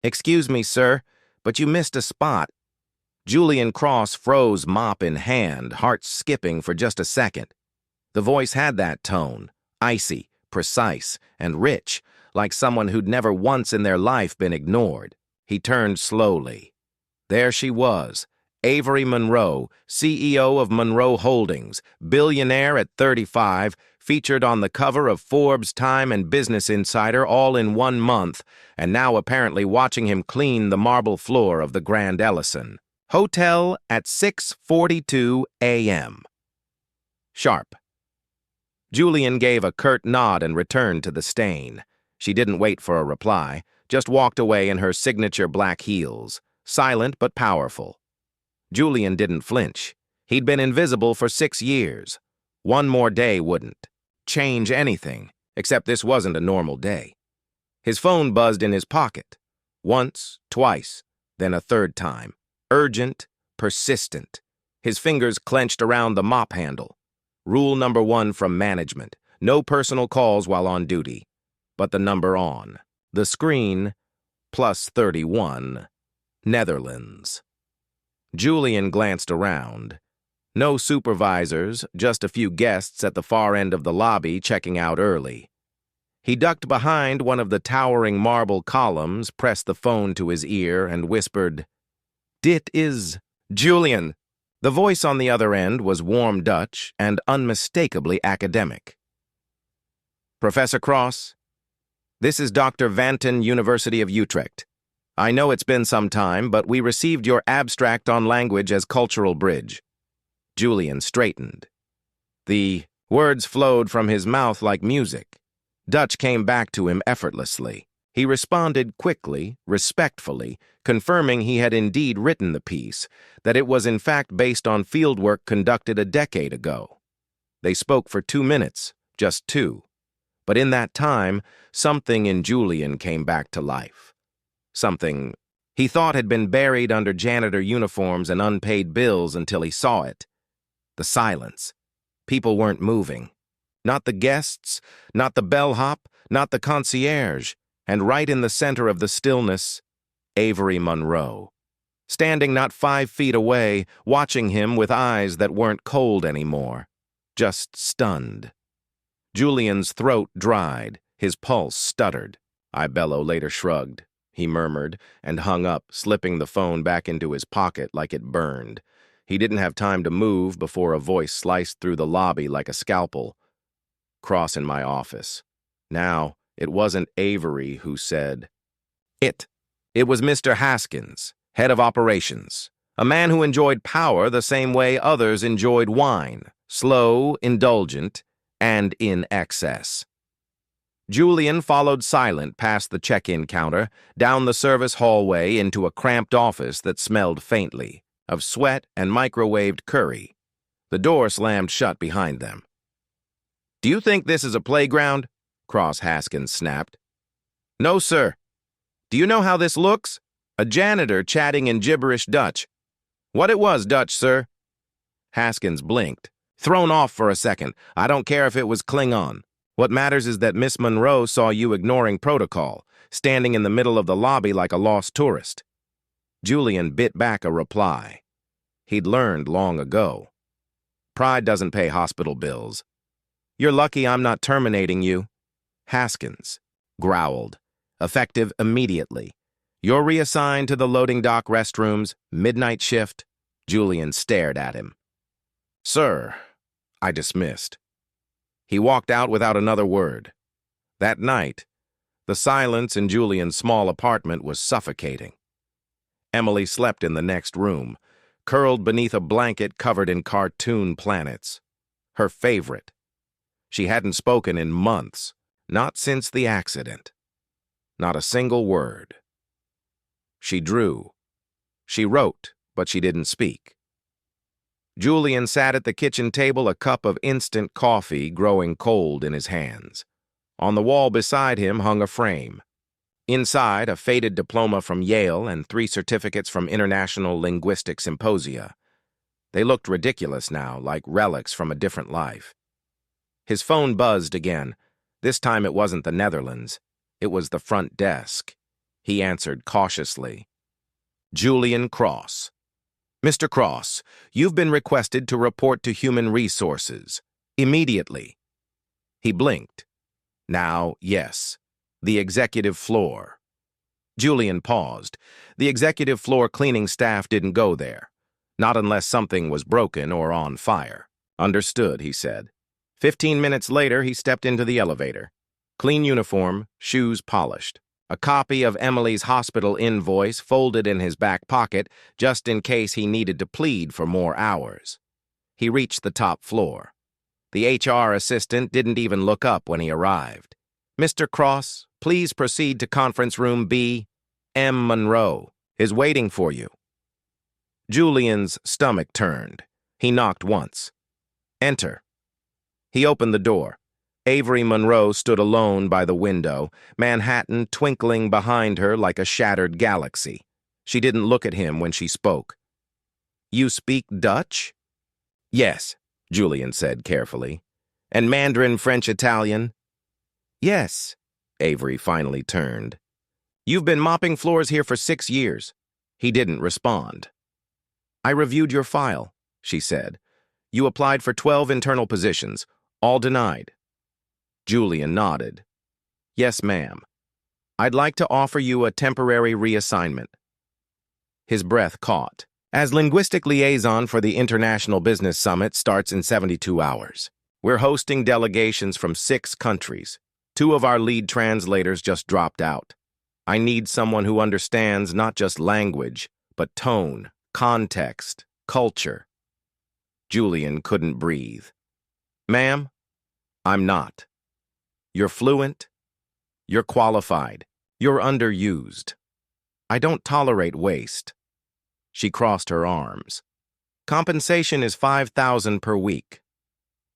"Excuse me, sir, but you missed a spot." Julian Cross froze, mop in hand, heart skipping for just a second. The voice had that tone, icy, precise, and rich, like someone who'd never once in their life been ignored. He turned slowly. There she was, Avery Monroe, CEO of Monroe Holdings, billionaire at 35, featured on the cover of Forbes, Time, and Business Insider all in 1 month, and now apparently watching him clean the marble floor of the Grand Ellison Hotel at 6:42 a.m. Sharp. Julian gave a curt nod and returned to the stain. She didn't wait for a reply, just walked away in her signature black heels, silent but powerful. Julian didn't flinch. He'd been invisible for 6 years. One more day wouldn't change anything, except this wasn't a normal day. His phone buzzed in his pocket. Once, twice, then a third time. Urgent, persistent. His fingers clenched around the mop handle. Rule number 1 from management: no personal calls while on duty. But the number on the screen, +31, Netherlands. Julian glanced around. No supervisors, just a few guests at the far end of the lobby checking out early. He ducked behind one of the towering marble columns, pressed the phone to his ear, and whispered, "Dit is Julian." The voice on the other end was warm Dutch and unmistakably academic. "Professor Cross, this is Dr. Vanton, University of Utrecht. I know it's been some time, but we received your abstract on language as cultural bridge." Julian straightened. The words flowed from his mouth like music. Dutch came back to him effortlessly. He responded quickly, respectfully, confirming he had indeed written the piece, that it was in fact based on fieldwork conducted a decade ago. They spoke for 2 minutes, just 2. But in that time, something in Julian came back to life. Something he thought had been buried under janitor uniforms and unpaid bills until he saw it. The silence. People weren't moving. Not the guests, not the bellhop, not the concierge. And right in the center of the stillness, Avery Monroe, standing not 5 feet away, watching him with eyes that weren't cold anymore, just stunned. Julian's throat dried, his pulse stuttered. Ibello later shrugged. He murmured and hung up, slipping the phone back into his pocket like it burned. He didn't have time to move before a voice sliced through the lobby like a scalpel. "Cross in my office." Now, it wasn't Avery who said it. It was Mr. Haskins, head of operations, a man who enjoyed power the same way others enjoyed wine, slow, indulgent, and in excess. Julian followed silent past the check-in counter, down the service hallway into a cramped office that smelled faintly of sweat and microwaved curry. The door slammed shut behind them. "Do you think this is a playground?" Cross Haskins snapped. "No, sir. Do you know how this looks? A janitor chatting in gibberish Dutch." "What it was, Dutch, sir?" Haskins blinked. "Thrown off for a second. I don't care if it was Klingon. What matters is that Miss Monroe saw you ignoring protocol, standing in the middle of the lobby like a lost tourist." Julian bit back a reply. He'd learned long ago. Pride doesn't pay hospital bills. "You're lucky I'm not terminating you." Haskins growled, effective immediately. "You're reassigned to the loading dock restrooms, midnight shift." Julian stared at him. "Sir," I dismissed. He walked out without another word. That night, the silence in Julian's small apartment was suffocating. Emily slept in the next room, curled beneath a blanket covered in cartoon planets. Her favorite. She hadn't spoken in months, not since the accident. Not a single word. She drew. She wrote, but she didn't speak. Julian sat at the kitchen table, a cup of instant coffee growing cold in his hands. On the wall beside him hung a frame. Inside, a faded diploma from Yale and 3 certificates from International Linguistic Symposia. They looked ridiculous now, like relics from a different life. His phone buzzed again. This time it wasn't the Netherlands. It was the front desk. he answered cautiously. Julian Cross. Mr. Cross, you've been requested to report to Human Resources. Immediately. He blinked. Now, yes. The executive floor. Julian paused. The executive floor cleaning staff didn't go there. Not unless something was broken or on fire. Understood, he said. 15 minutes later, he stepped into the elevator. Clean uniform, shoes polished. A copy of Emily's hospital invoice folded in his back pocket just in case he needed to plead for more hours. He reached the top floor. The HR assistant didn't even look up when he arrived. Mr. Cross, please proceed to conference room B. M. Monroe is waiting for you. Julian's stomach turned. He knocked once. Enter. He opened the door. Avery Monroe stood alone by the window, Manhattan twinkling behind her like a shattered galaxy. She didn't look at him when she spoke. You speak Dutch? Yes, Julian said carefully. And Mandarin, French, Italian? Yes, Avery finally turned. You've been mopping floors here for 6 years. He didn't respond. I reviewed your file, she said. You applied for 12 internal positions, all denied. Julian nodded. Yes, ma'am. I'd like to offer you a temporary reassignment. His breath caught. As Linguistic Liaison for the International Business Summit starts in 72 hours. We're hosting delegations from 6 countries. 2 of our lead translators just dropped out. I need someone who understands not just language, but tone, context, culture. Julian couldn't breathe. Ma'am, I'm not. You're fluent. You're qualified. You're underused. I don't tolerate waste. She crossed her arms. Compensation is $5,000 per week.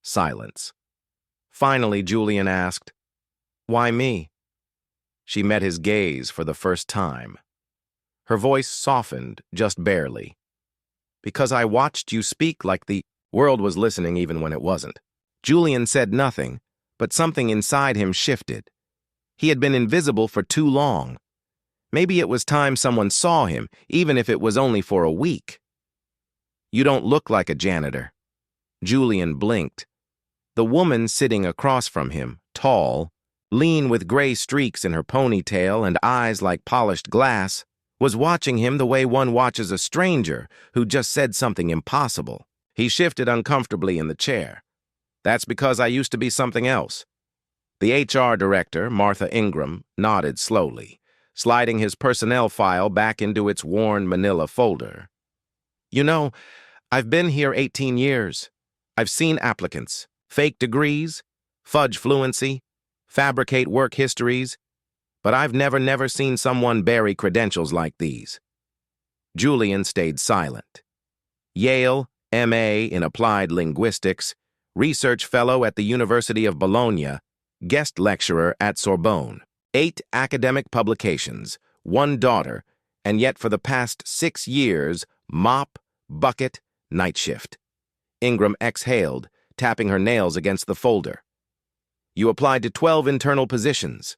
Silence. Finally, Julian asked, Why me? She met his gaze for the first time. Her voice softened just barely. Because I watched you speak like the world was listening even when it wasn't. Julian said nothing, but something inside him shifted. He had been invisible for too long. Maybe it was time someone saw him, even if it was only for a week. You don't look like a janitor. Julian blinked. The woman sitting across from him, tall, lean with gray streaks in her ponytail and eyes like polished glass, was watching him the way one watches a stranger who just said something impossible. He shifted uncomfortably in the chair. That's because I used to be something else. The HR director, Martha Ingram, nodded slowly, sliding his personnel file back into its worn manila folder. You know, I've been here 18 years. I've seen applicants, fake degrees, fudge fluency, fabricate work histories, but I've never seen someone bury credentials like these. Julian stayed silent. Yale, M.A. in Applied Linguistics, research fellow at the University of Bologna, guest lecturer at Sorbonne, 8 academic publications, 1 daughter, and yet for the past 6 years, mop, bucket, night shift. Ingram exhaled, tapping her nails against the folder. You applied to 12 internal positions.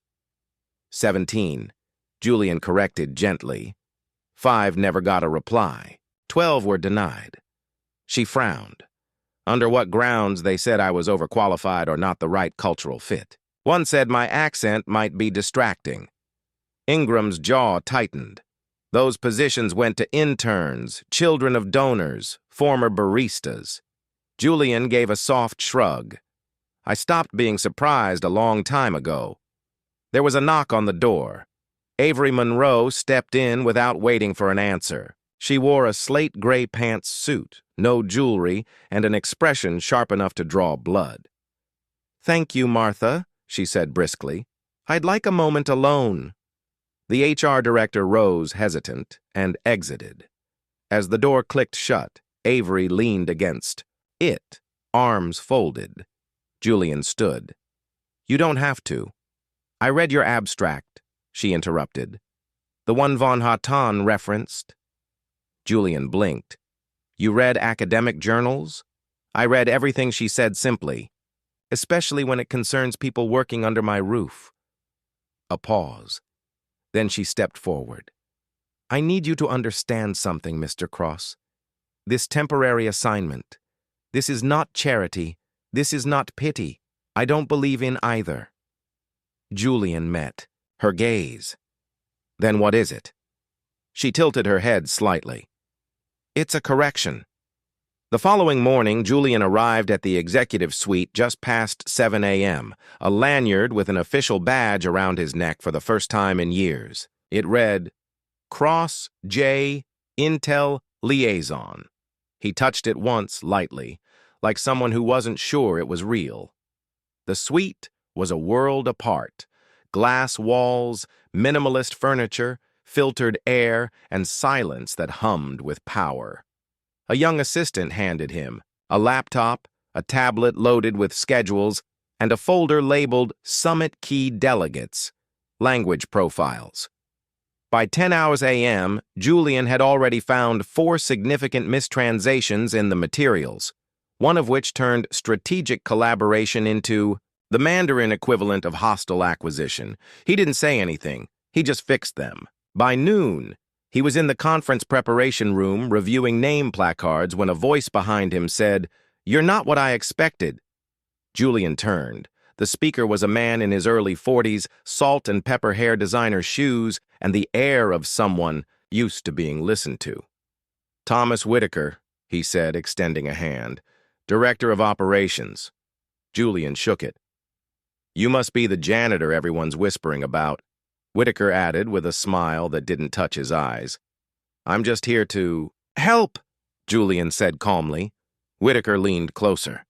17, Julian corrected gently. 5 never got a reply. 12 were denied. She frowned. Under what grounds they said I was overqualified or not the right cultural fit. One said my accent might be distracting. Ingram's jaw tightened. Those positions went to interns, children of donors, former baristas. Julian gave a soft shrug. I stopped being surprised a long time ago. There was a knock on the door. Avery Monroe stepped in without waiting for an answer. She wore a slate gray pants suit, no jewelry, and an expression sharp enough to draw blood. Thank you, Martha, she said briskly. I'd like a moment alone. The HR director rose hesitant and exited. As the door clicked shut, Avery leaned against it, arms folded. Julian stood. You don't have to. I read your abstract, she interrupted. The one von Haughton referenced. Julian blinked. You read academic journals? I read everything she said simply, especially when it concerns people working under my roof. A pause. Then she stepped forward. I need you to understand something, Mr. Cross. This temporary assignment. This is not charity. This is not pity. I don't believe in either. Julian met her gaze. Then what is it? She tilted her head slightly. It's a correction. The following morning, Julian arrived at the executive suite just past 7 a.m., a lanyard with an official badge around his neck for the first time in years. It read, Cross, J, Intel, Liaison. He touched it once, lightly, like someone who wasn't sure it was real. The suite was a world apart. Glass walls, minimalist furniture, filtered air, and silence that hummed with power. A young assistant handed him a laptop, a tablet loaded with schedules, and a folder labeled Summit Key Delegates, language profiles. By 10 hours a.m., Julian had already found 4 significant mistranslations in the materials, one of which turned strategic collaboration into the Mandarin equivalent of hostile acquisition. He didn't say anything. He just fixed them. By noon, he was in the conference preparation room reviewing name placards when a voice behind him said, You're not what I expected. Julian turned. The speaker was a man in his early 40s, salt and pepper hair designer shoes, and the air of someone used to being listened to. Thomas Whitaker, he said, extending a hand. Director of Operations. Julian shook it. You must be the janitor everyone's whispering about. Whitaker added with a smile that didn't touch his eyes. I'm just here to help, Julian said calmly. Whitaker leaned closer.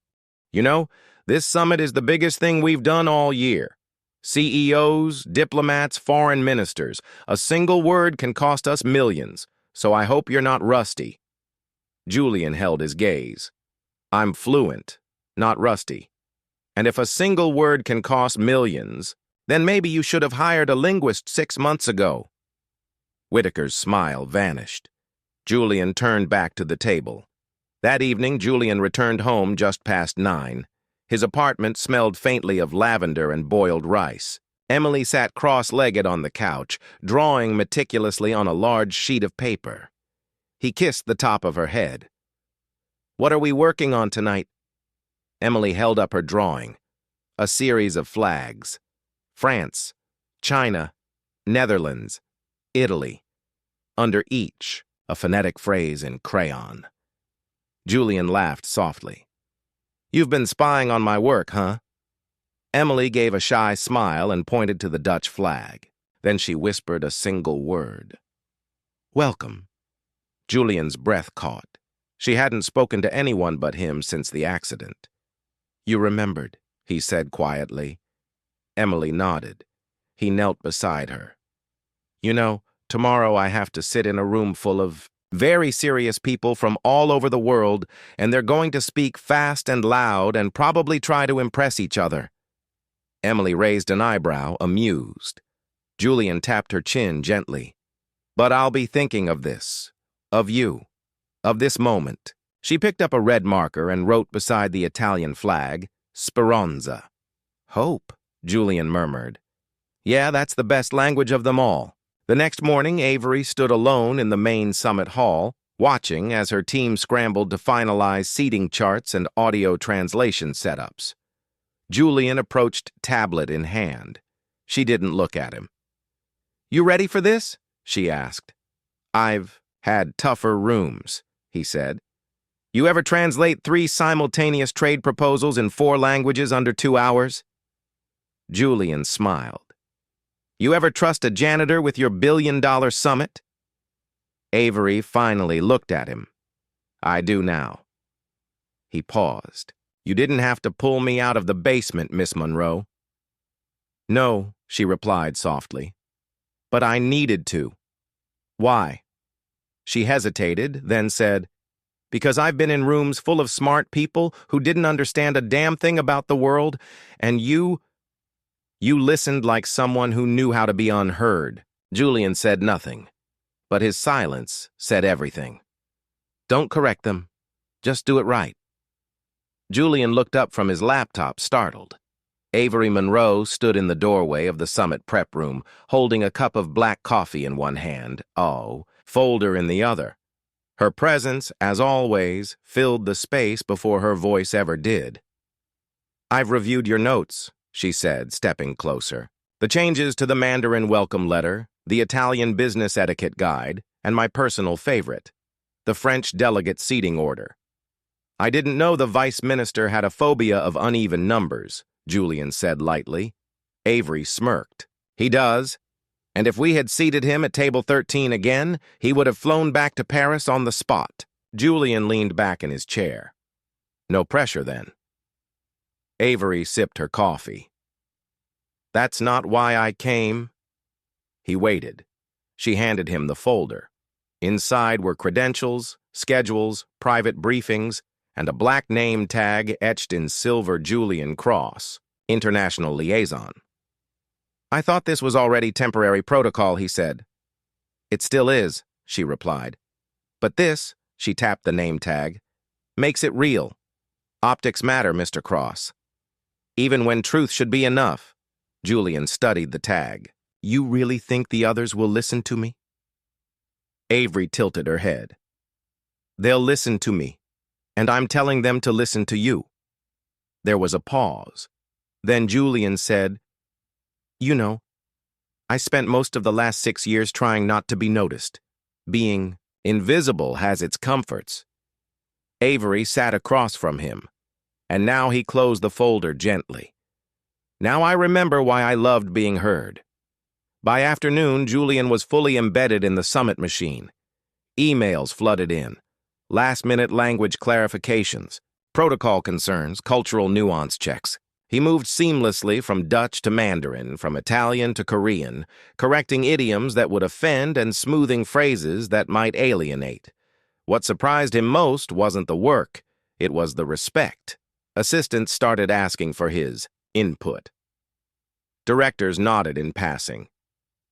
You know, this summit is the biggest thing we've done all year. CEOs, diplomats, foreign ministers. A single word can cost us millions, so I hope you're not rusty. Julian held his gaze. I'm fluent, not rusty. And if a single word can cost millions, then maybe you should have hired a linguist 6 months ago. Whitaker's smile vanished. Julian turned back to the table. That evening, Julian returned home just past 9. His apartment smelled faintly of lavender and boiled rice. Emily sat cross-legged on the couch, drawing meticulously on a large sheet of paper. He kissed the top of her head. What are we working on tonight? Emily held up her drawing. A series of flags. France, China, Netherlands, Italy. Under each, a phonetic phrase in crayon. Julian laughed softly. You've been spying on my work, huh? Emily gave a shy smile and pointed to the Dutch flag. Then she whispered a single word. Welcome. Julian's breath caught. She hadn't spoken to anyone but him since the accident. You remembered, he said quietly. Emily nodded. He knelt beside her. You know, tomorrow I have to sit in a room full of very serious people from all over the world, and they're going to speak fast and loud and probably try to impress each other. Emily raised an eyebrow, amused. Julian tapped her chin gently. But I'll be thinking of this, of you, of this moment. She picked up a red marker and wrote beside the Italian flag, Speranza. Hope, Julian murmured. Yeah, that's the best language of them all. The next morning, Avery stood alone in the main summit hall, watching as her team scrambled to finalize seating charts and audio translation setups. Julian approached tablet in hand. She didn't look at him. You ready for this? She asked. I've had tougher rooms, he said. You ever translate 3 simultaneous trade proposals in 4 languages under 2 hours? Julian smiled. You ever trust a janitor with your billion-dollar summit? Avery finally looked at him. I do now. He paused. You didn't have to pull me out of the basement, Miss Monroe. No, she replied softly. But I needed to. Why? She hesitated, then said, Because I've been in rooms full of smart people who didn't understand a damn thing about the world, and you listened like someone who knew how to be unheard. Julian said nothing, but his silence said everything. Don't correct them. Just do it right. Julian looked up from his laptop, startled. Avery Monroe stood in the doorway of the summit prep room, holding a cup of black coffee in one hand, folder in the other. Her presence, as always, filled the space before her voice ever did. "I've reviewed your notes," she said, stepping closer. "The changes to the Mandarin welcome letter, the Italian business etiquette guide, and my personal favorite, the French delegate seating order." "I didn't know the vice minister had a phobia of uneven numbers," Julian said lightly. Avery smirked. "He does. And if we had seated him at table 13 again, he would have flown back to Paris on the spot." Julian leaned back in his chair. "No pressure, then." Avery sipped her coffee. "That's not why I came." He waited. She handed him the folder. Inside were credentials, schedules, private briefings, and a black name tag etched in silver: Julian Cross, International Liaison. "I thought this was already temporary protocol," he said. "It still is," she replied. "But this," she tapped the name tag, "makes it real. Optics matter, Mr. Cross. Even when truth should be enough." Julian studied the tag. "You really think the others will listen to me?" Avery tilted her head. "They'll listen to me, and I'm telling them to listen to you." There was a pause. Then Julian said, "You know, I spent most of the last 6 years trying not to be noticed. Being invisible has its comforts." Avery sat across from him, and now he closed the folder gently. "Now I remember why I loved being heard." By afternoon, Julian was fully embedded in the summit machine. Emails flooded in. Last-minute language clarifications, protocol concerns, cultural nuance checks. He moved seamlessly from Dutch to Mandarin, from Italian to Korean, correcting idioms that would offend and smoothing phrases that might alienate. What surprised him most wasn't the work, it was the respect. Assistants started asking for his input. Directors nodded in passing.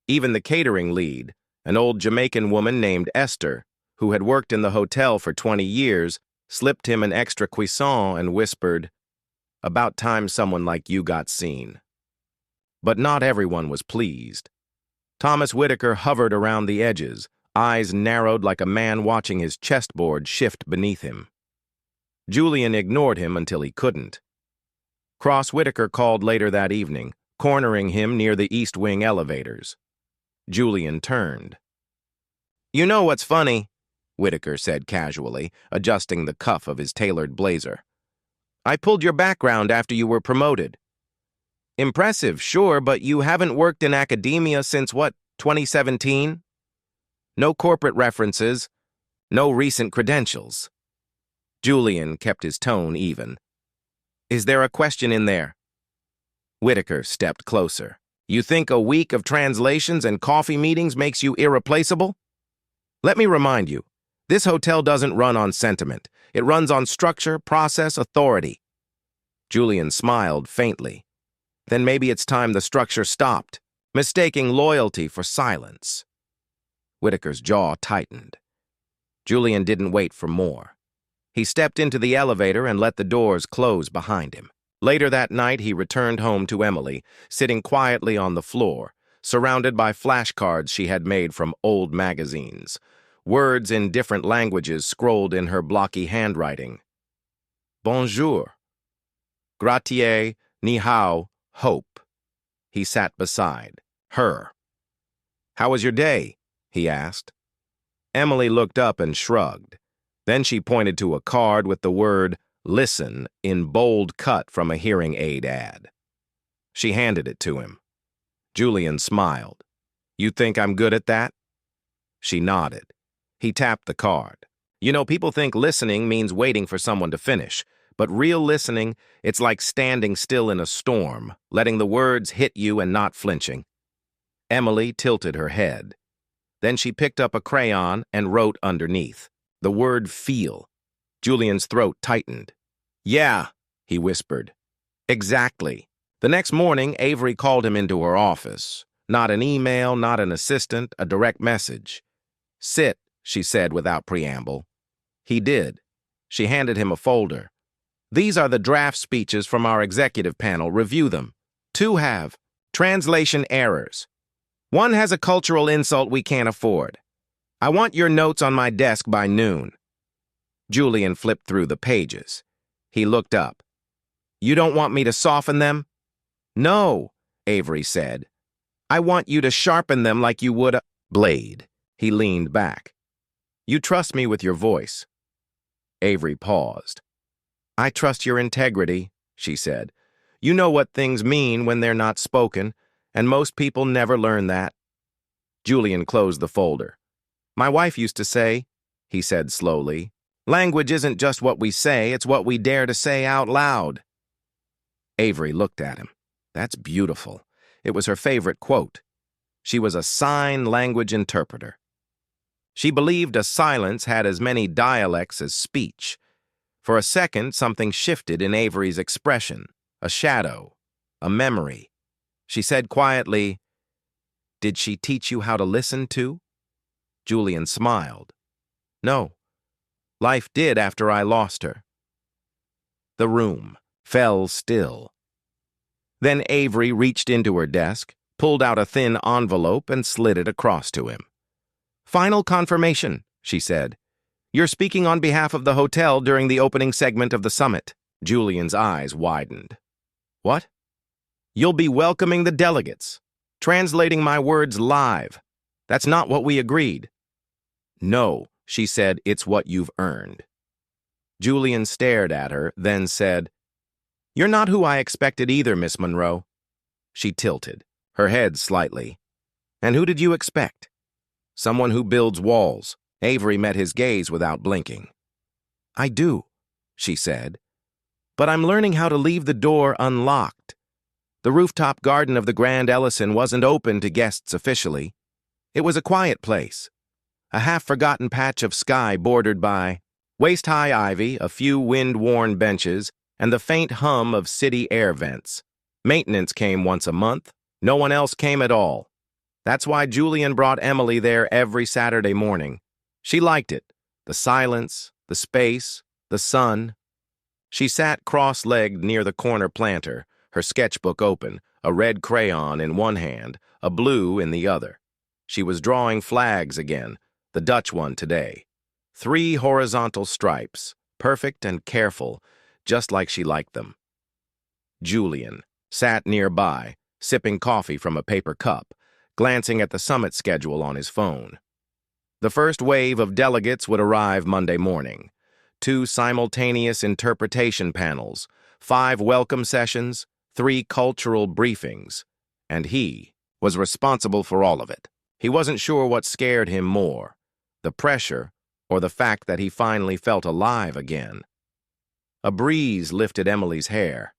Even the catering lead, an old Jamaican woman named Esther, who had worked in the hotel for 20 years, slipped him an extra cuisson and whispered, "About time someone like you got seen." But not everyone was pleased. Thomas Whitaker hovered around the edges, eyes narrowed like a man watching his chessboard shift beneath him. Julian ignored him until he couldn't. Cross Whitaker called later that evening, cornering him near the East Wing elevators. Julian turned. "You know what's funny?" Whitaker said casually, adjusting the cuff of his tailored blazer. "I pulled your background after you were promoted." "Impressive, sure, but you haven't worked in academia since, 2017? No corporate references, no recent credentials." Julian kept his tone even. "Is there a question in there?" Whitaker stepped closer. "You think a week of translations and coffee meetings makes you irreplaceable? Let me remind you, this hotel doesn't run on sentiment. It runs on structure, process, authority." Julian smiled faintly. Then maybe it's time the structure stopped, mistaking loyalty for silence. Whitaker's jaw tightened. Julian didn't wait for more. He stepped into the elevator and let the doors close behind him. Later that night, he returned home to Emily, sitting quietly on the floor, surrounded by flashcards she had made from old magazines. Words in different languages scrolled in her blocky handwriting. Bonjour. Gratier, ni hao, hope. He sat beside her. "How was your day?" he asked. Emily looked up and shrugged. Then she pointed to a card with the word "Listen" in bold cut from a hearing aid ad. She handed it to him. Julian smiled. "You think I'm good at that?" She nodded. He tapped the card. "You know, people think listening means waiting for someone to finish, but real listening, it's like standing still in a storm, letting the words hit you and not flinching." Emily tilted her head. Then she picked up a crayon and wrote underneath the word "feel." Julian's throat tightened. "Yeah," he whispered. "Exactly." The next morning, Avery called him into her office. Not an email, not an assistant, a direct message. "Sit," she said without preamble. He did. She handed him a folder. "These are the draft speeches from our executive panel. Review them. Two have translation errors. One has a cultural insult we can't afford. I want your notes on my desk by noon. Julian flipped through the pages. He looked up. You don't want me to soften them? No, Avery said. I want you to sharpen them like you would a blade. He leaned back. You trust me with your voice. Avery paused. I trust your integrity, she said. You know what things mean when they're not spoken, and most people never learn that. Julian closed the folder. My wife used to say, he said slowly, language isn't just what we say, it's what we dare to say out loud. Avery looked at him. That's beautiful. It was her favorite quote. She was a sign language interpreter. She believed a silence had as many dialects as speech. For a second, something shifted in Avery's expression, a shadow, a memory. She said quietly, Did she teach you how to listen too? Julian smiled. No. Life did after I lost her. The room fell still. Then Avery reached into her desk, pulled out a thin envelope, and slid it across to him. Final confirmation, she said. You're speaking on behalf of the hotel during the opening segment of the summit. Julian's eyes widened. What? You'll be welcoming the delegates, translating my words live. That's not what we agreed. No, she said, it's what you've earned. Julian stared at her, then said, You're not who I expected either, Miss Monroe. She tilted, her head slightly. And who did you expect? Someone who builds walls. Avery met his gaze without blinking. I do, she said. But I'm learning how to leave the door unlocked. The rooftop garden of the Grand Ellison wasn't open to guests officially. It was a quiet place, a half-forgotten patch of sky bordered by waist-high ivy, a few wind-worn benches, and the faint hum of city air vents. Maintenance came once a month. No one else came at all. That's why Julian brought Emily there every Saturday morning. She liked it, the silence, the space, the sun. She sat cross-legged near the corner planter, her sketchbook open, a red crayon in one hand, a blue in the other. She was drawing flags again, the Dutch one today. 3 horizontal stripes, perfect and careful, just like she liked them. Julian sat nearby, sipping coffee from a paper cup, glancing at the summit schedule on his phone. The first wave of delegates would arrive Monday morning. 2 simultaneous interpretation panels, 5 welcome sessions, 3 cultural briefings, and he was responsible for all of it. He wasn't sure what scared him more, the pressure or the fact that he finally felt alive again. A breeze lifted Emily's hair.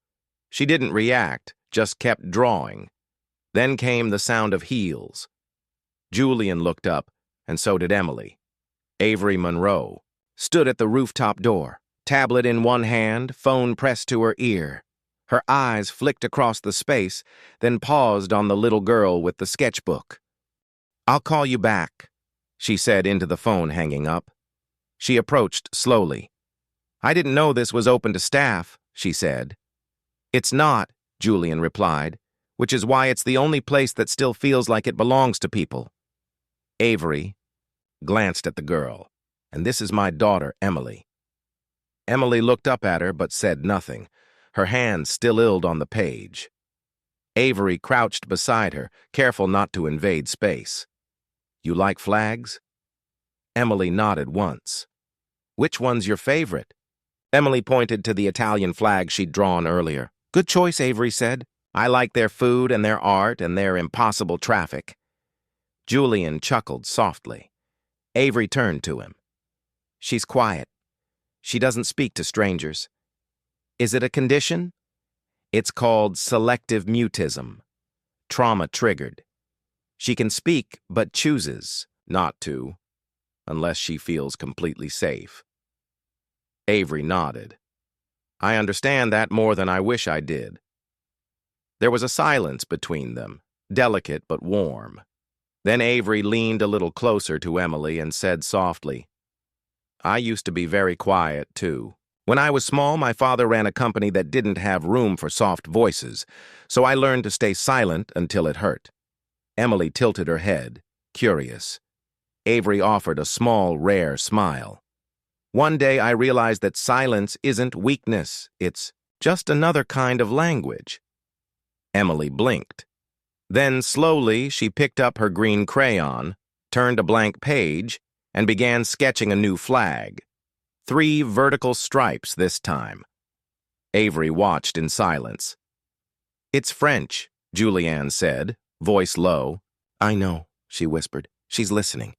She didn't react, just kept drawing. Then came the sound of heels. Julian looked up, and so did Emily. Avery Monroe stood at the rooftop door, tablet in one hand, phone pressed to her ear. Her eyes flicked across the space, then paused on the little girl with the sketchbook. I'll call you back, she said into the phone, hanging up. She approached slowly. I didn't know this was open to staff, she said. It's not, Julian replied, which is why it's the only place that still feels like it belongs to people. Avery glanced at the girl. And this is my daughter, Emily. Emily looked up at her but said nothing, her hand still illed on the page. Avery crouched beside her, careful not to invade space. You like flags? Emily nodded once. Which one's your favorite? Emily pointed to the Italian flag she'd drawn earlier. Good choice, Avery said. I like their food and their art and their impossible traffic. Julian chuckled softly. Avery turned to him. She's quiet. She doesn't speak to strangers. Is it a condition? It's called selective mutism. Trauma triggered. She can speak, but chooses not to, unless she feels completely safe. Avery nodded. I understand that more than I wish I did. There was a silence between them, delicate but warm. Then Avery leaned a little closer to Emily and said softly, I used to be very quiet, too. When I was small, my father ran a company that didn't have room for soft voices, so I learned to stay silent until it hurt. Emily tilted her head, curious. Avery offered a small, rare smile. One day I realized that silence isn't weakness, it's just another kind of language. Emily blinked. Then slowly she picked up her green crayon, turned a blank page, and began sketching a new flag. 3 vertical stripes this time. Avery watched in silence. "It's French," Julianne said, voice low. "I know," she whispered. "She's listening."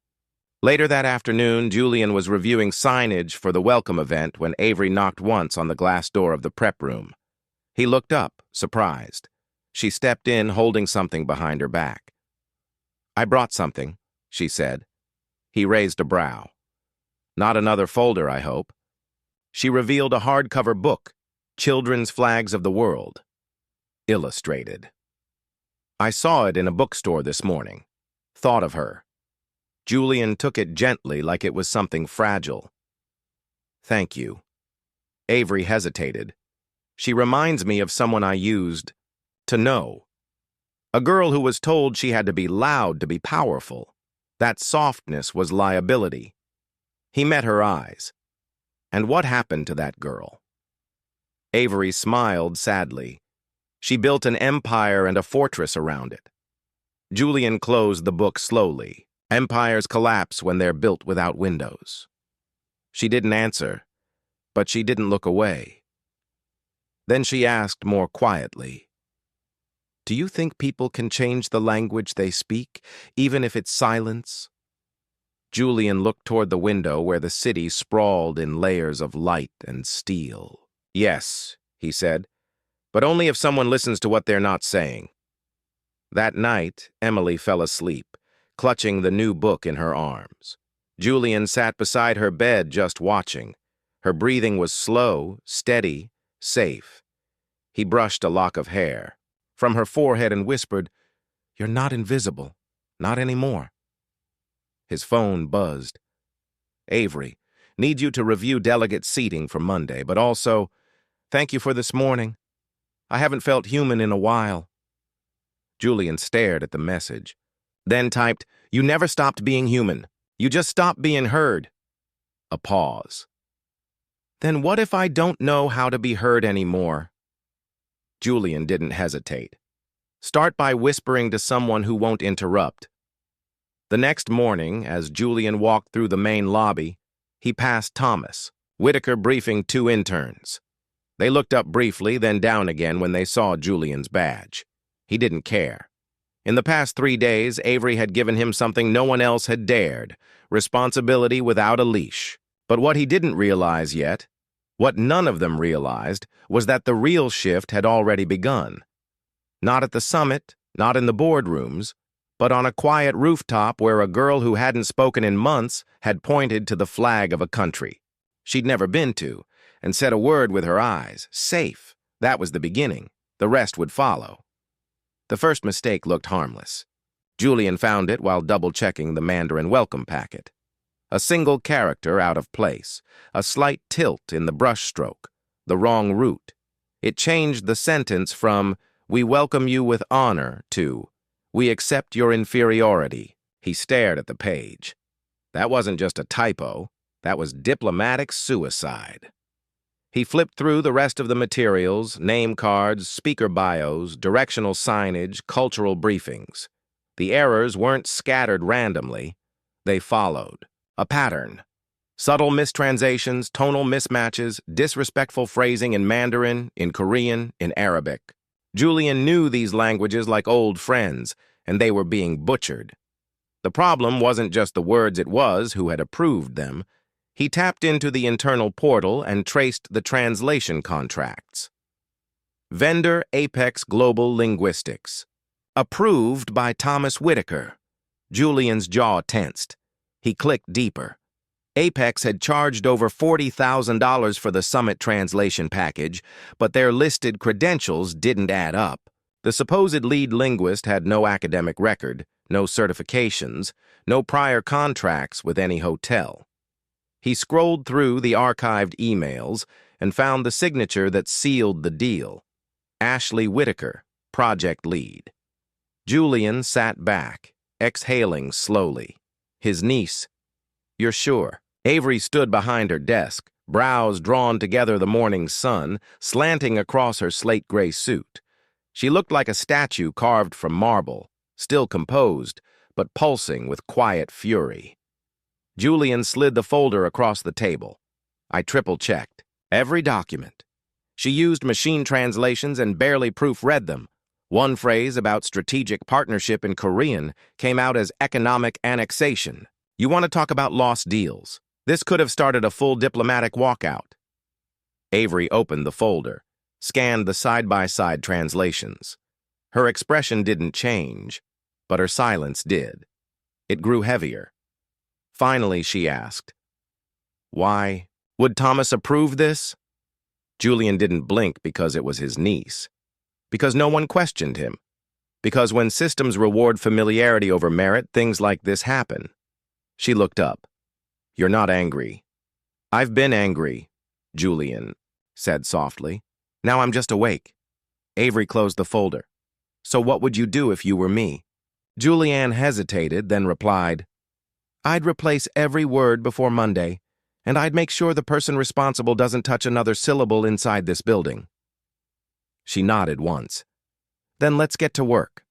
Later that afternoon, Julian was reviewing signage for the welcome event when Avery knocked once on the glass door of the prep room. He looked up, surprised. She stepped in, holding something behind her back. "I brought something," she said. He raised a brow. "Not another folder, I hope." She revealed a hardcover book, Children's Flags of the World. Illustrated. "I saw it in a bookstore this morning. Thought of her." Julian took it gently like it was something fragile. "Thank you." Avery hesitated. "She reminds me of someone I used to know. A girl who was told she had to be loud to be powerful. That softness was liability." He met her eyes. "And what happened to that girl?" Avery smiled sadly. "She built an empire and a fortress around it." Julian closed the book slowly. Empires collapse when they're built without windows. She didn't answer, but she didn't look away. Then she asked more quietly, "Do you think people can change the language they speak, even if it's silence?" Julian looked toward the window where the city sprawled in layers of light and steel. "Yes," he said, "but only if someone listens to what they're not saying." That night, Emily fell asleep, clutching the new book in her arms. Julian sat beside her bed just watching. Her breathing was slow, steady, safe. He brushed a lock of hair from her forehead and whispered, "You're not invisible. Not anymore." His phone buzzed. "Avery, need you to review delegate seating for Monday, but also, thank you for this morning. I haven't felt human in a while." Julian stared at the message, then typed, "You never stopped being human. You just stopped being heard." A pause. "Then what if I don't know how to be heard anymore?" Julian didn't hesitate. "Start by whispering to someone who won't interrupt." The next morning, as Julian walked through the main lobby, he passed Thomas, Whitaker briefing 2 interns. They looked up briefly, then down again when they saw Julian's badge. He didn't care. In the past 3 days, Avery had given him something no one else had dared, responsibility without a leash. But what he didn't realize yet, what none of them realized, was that the real shift had already begun. Not at the summit, not in the boardrooms, but on a quiet rooftop where a girl who hadn't spoken in months had pointed to the flag of a country she'd never been to and said a word with her eyes. Safe. That was the beginning. The rest would follow. The first mistake looked harmless. Julian found it while double-checking the Mandarin welcome packet. A single character out of place, a slight tilt in the brushstroke, the wrong root. It changed the sentence from, "We welcome you with honor," to, "We accept your inferiority." He stared at the page. That wasn't just a typo. That was diplomatic suicide. He flipped through the rest of the materials, name cards, speaker bios, directional signage, cultural briefings. The errors weren't scattered randomly. They followed. A pattern. Subtle mistranslations, tonal mismatches, disrespectful phrasing in Mandarin, in Korean, in Arabic. Julian knew these languages like old friends, and they were being butchered. The problem wasn't just the words it was who had approved them. He tapped into the internal portal and traced the translation contracts. Vendor Apex Global Linguistics. Approved by Thomas Whitaker. Julian's jaw tensed. He clicked deeper. Apex had charged over $40,000 for the Summit translation package, but their listed credentials didn't add up. The supposed lead linguist had no academic record, no certifications, no prior contracts with any hotel. He scrolled through the archived emails, and found the signature that sealed the deal. Ashley Whitaker, project lead. Julian sat back, exhaling slowly. His niece. You're sure? Avery stood behind her desk, brows drawn together the morning sun, slanting across her slate-gray suit. She looked like a statue carved from marble, still composed, but pulsing with quiet fury. Julian slid the folder across the table. I triple-checked. Every document. She used machine translations and barely proofread them. One phrase about strategic partnership in Korean came out as economic annexation. You want to talk about lost deals? This could have started a full diplomatic walkout. Avery opened the folder, scanned the side-by-side translations. Her expression didn't change, but her silence did. It grew heavier. Finally, she asked, "Why? Would Thomas approve this?" Julian didn't blink because it was his niece. Because no one questioned him. Because when systems reward familiarity over merit, things like this happen. She looked up. "You're not angry." "I've been angry," Julian said softly. "Now I'm just awake." Avery closed the folder. "So what would you do if you were me?" Julianne hesitated, then replied, "I'd replace every word before Monday, and I'd make sure the person responsible doesn't touch another syllable inside this building." She nodded once. "Then let's get to work."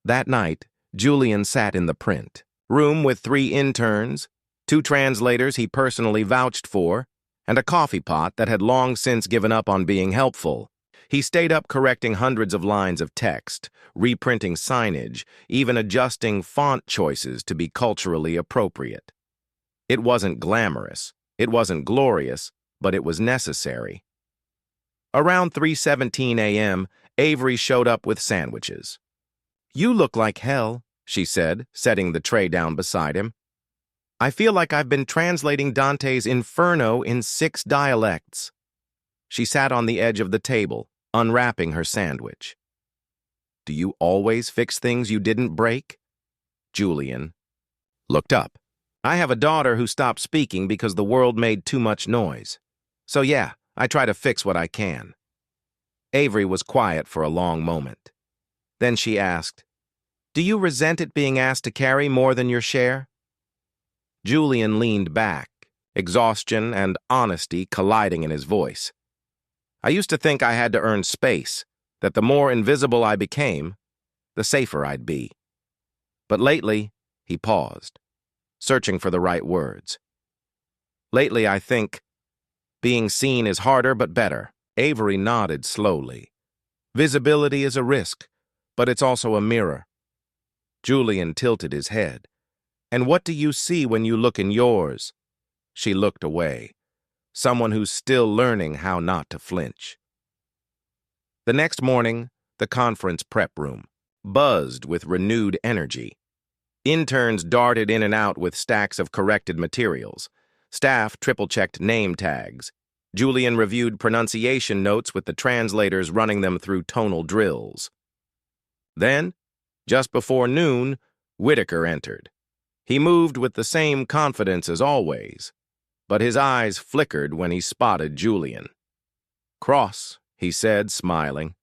That night, Julian sat in the print room with 3 interns, 2 translators he personally vouched for, and a coffee pot that had long since given up on being helpful. He stayed up correcting hundreds of lines of text, reprinting signage, even adjusting font choices to be culturally appropriate. It wasn't glamorous, it wasn't glorious, but it was necessary. Around 3:17 a.m., Avery showed up with sandwiches. "You look like hell," she said, setting the tray down beside him. "I feel like I've been translating Dante's Inferno in 6 dialects." She sat on the edge of the table, unwrapping her sandwich. "Do you always fix things you didn't break?" Julian looked up. "I have a daughter who stopped speaking because the world made too much noise. So yeah, I try to fix what I can." Avery was quiet for a long moment. Then she asked, "Do you resent it being asked to carry more than your share?" Julian leaned back, exhaustion and honesty colliding in his voice. "I used to think I had to earn space, that the more invisible I became, the safer I'd be. But lately," he paused, searching for the right words. "Lately, I think being seen is harder but better." Avery nodded slowly. "Visibility is a risk, but it's also a mirror." Julian tilted his head. "And what do you see when you look in yours?" She looked away. Someone who's still learning how not to flinch. The next morning, the conference prep room buzzed with renewed energy. Interns darted in and out with stacks of corrected materials. Staff triple-checked name tags. Julian reviewed pronunciation notes with the translators running them through tonal drills. Then, just before noon, Whitaker entered. He moved with the same confidence as always, but his eyes flickered when he spotted Julian. "Cross," he said, smiling.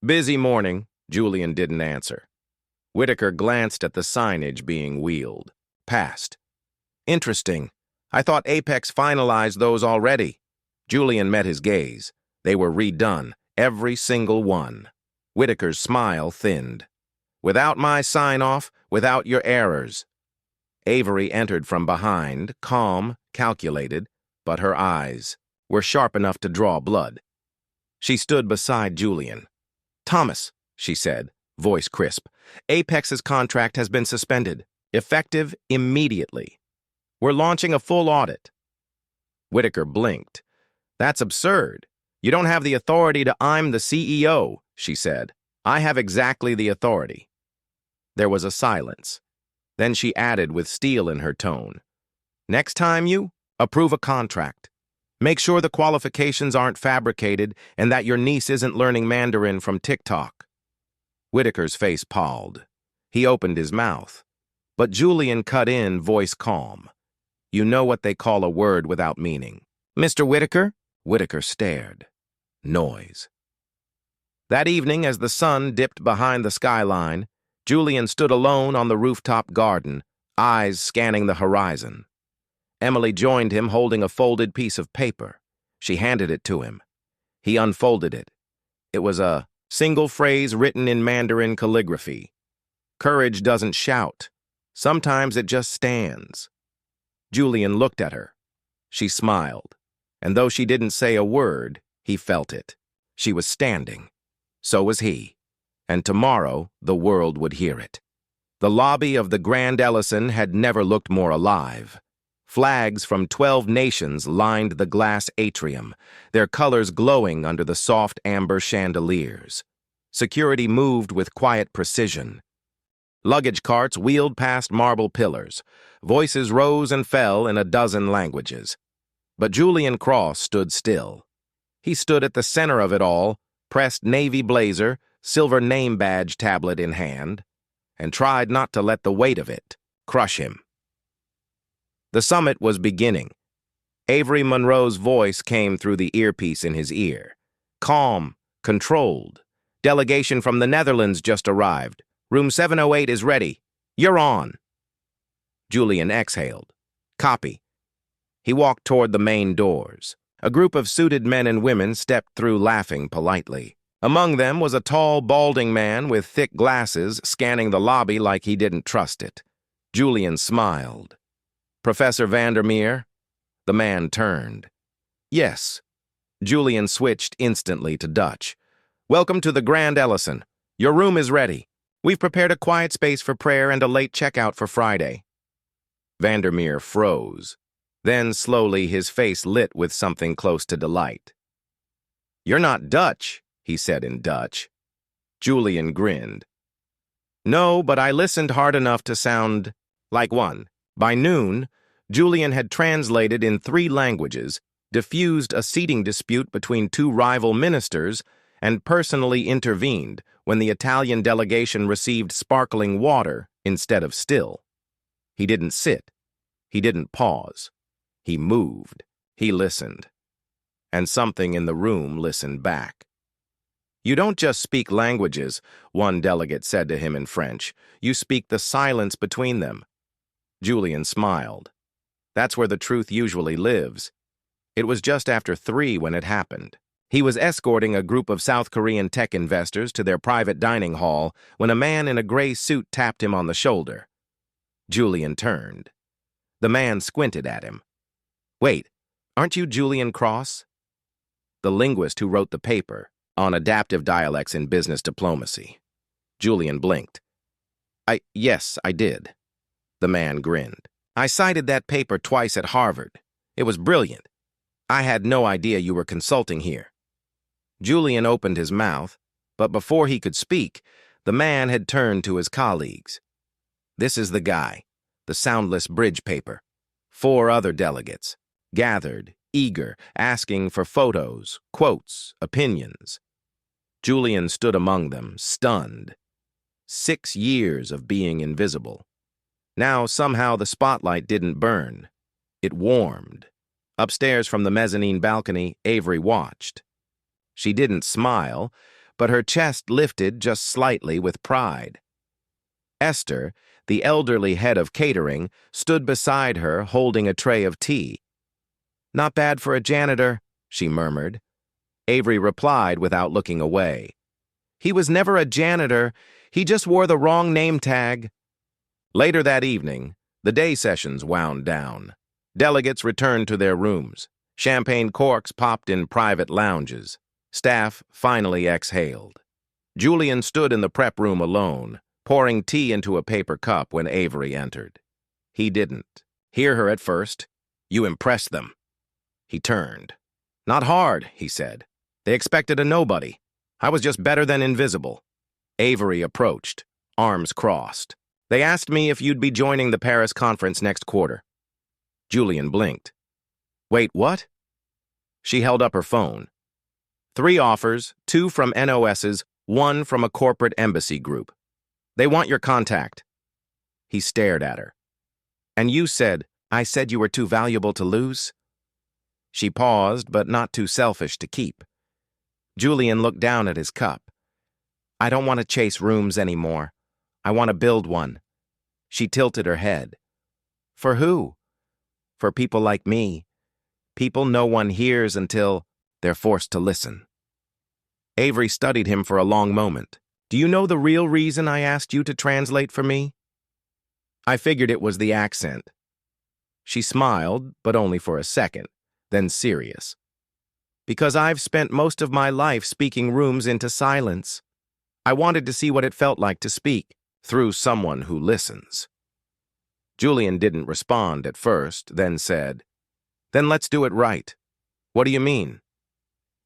"Busy morning," Julian didn't answer. Whitaker glanced at the signage being wheeled. Passed. "Interesting. I thought Apex finalized those already." Julian met his gaze. They were redone, every single one. Whitaker's smile thinned. "Without my sign-off, without your errors." Avery entered from behind, calm, calculated, but her eyes were sharp enough to draw blood. She stood beside Julian. "Thomas," she said, voice crisp, "Apex's contract has been suspended, effective immediately. We're launching a full audit." Whitaker blinked. "That's absurd. You don't have the authority to I'm the CEO," she said. "I have exactly the authority." There was a silence. Then she added with steel in her tone, "Next time you approve a contract, make sure the qualifications aren't fabricated and that your niece isn't learning Mandarin from TikTok." Whitaker's face palled. He opened his mouth. But Julian cut in, voice calm. "You know what they call a word without meaning." "Mr. Whitaker?" Whitaker stared. Noise. That evening, as the sun dipped behind the skyline, Julian stood alone on the rooftop garden, eyes scanning the horizon. Emily joined him holding a folded piece of paper. She handed it to him. He unfolded it. It was a single phrase written in Mandarin calligraphy. Courage doesn't shout. Sometimes it just stands. Julian looked at her. She smiled, and though she didn't say a word, he felt it. She was standing. So was he. And tomorrow, the world would hear it. The lobby of the Grand Ellison had never looked more alive. Flags from 12 nations lined the glass atrium, their colors glowing under the soft amber chandeliers. Security moved with quiet precision. Luggage carts wheeled past marble pillars. Voices rose and fell in a dozen languages. But Julian Cross stood still. He stood at the center of it all, pressed navy blazer, silver name badge tablet in hand, and tried not to let the weight of it crush him. The summit was beginning. Avery Monroe's voice came through the earpiece in his ear. Calm, controlled. Delegation from the Netherlands just arrived. Room 708 is ready. You're on. Julian exhaled. Copy. He walked toward the main doors. A group of suited men and women stepped through laughing politely. Among them was a tall, balding man with thick glasses scanning the lobby like he didn't trust it. Julian smiled. Professor Vandermeer? The man turned. Yes. Julian switched instantly to Dutch. Welcome to the Grand Ellison. Your room is ready. We've prepared a quiet space for prayer and a late checkout for Friday. Vandermeer froze. Then, slowly, his face lit with something close to delight. You're not Dutch, he said in Dutch. Julian grinned. No, but I listened hard enough to sound like one. By noon, Julian had translated in 3 languages, diffused a seating dispute between 2 rival ministers, and personally intervened when the Italian delegation received sparkling water instead of still. He didn't sit. He didn't pause. He moved. He listened. And something in the room listened back. You don't just speak languages, one delegate said to him in French. You speak the silence between them. Julian smiled. That's where the truth usually lives. It was just after 3 when it happened. He was escorting a group of South Korean tech investors to their private dining hall when a man in a gray suit tapped him on the shoulder. Julian turned. The man squinted at him. Wait, aren't you Julian Cross? The linguist who wrote the paper on adaptive dialects in business diplomacy. Julian blinked. Yes, I did. The man grinned. I cited that paper twice at Harvard. It was brilliant. I had no idea you were consulting here. Julian opened his mouth, but before he could speak, the man had turned to his colleagues. This is the guy, the soundless bridge paper. 4 other delegates, gathered, eager, asking for photos, quotes, opinions. Julian stood among them, stunned. 6 years of being invisible. Now, somehow, the spotlight didn't burn. It warmed. Upstairs from the mezzanine balcony, Avery watched. She didn't smile, but her chest lifted just slightly with pride. Esther, the elderly head of catering, stood beside her holding a tray of tea. Not bad for a janitor, she murmured. Avery replied without looking away. He was never a janitor, he just wore the wrong name tag. Later that evening, the day sessions wound down. Delegates returned to their rooms. Champagne corks popped in private lounges. Staff finally exhaled. Julian stood in the prep room alone, pouring tea into a paper cup when Avery entered. He didn't hear her at first. You impressed them. He turned. Not hard, he said. They expected a nobody. I was just better than invisible. Avery approached, arms crossed. They asked me if you'd be joining the Paris conference next quarter. Julian blinked. Wait, what? She held up her phone. 3 offers, 2 from NOSs, 1 from a corporate embassy group. They want your contact. He stared at her. And you said, I said you were too valuable to lose? She paused, but not too selfish to keep. Julian looked down at his cup. I don't want to chase rooms anymore. I want to build one. She tilted her head. For who? For people like me. People no one hears until they're forced to listen. Avery studied him for a long moment. Do you know the real reason I asked you to translate for me? I figured it was the accent. She smiled, but only for a second, then serious. Because I've spent most of my life speaking rooms into silence. I wanted to see what it felt like to speak through someone who listens. Julian didn't respond at first, then said, Then let's do it right. What do you mean?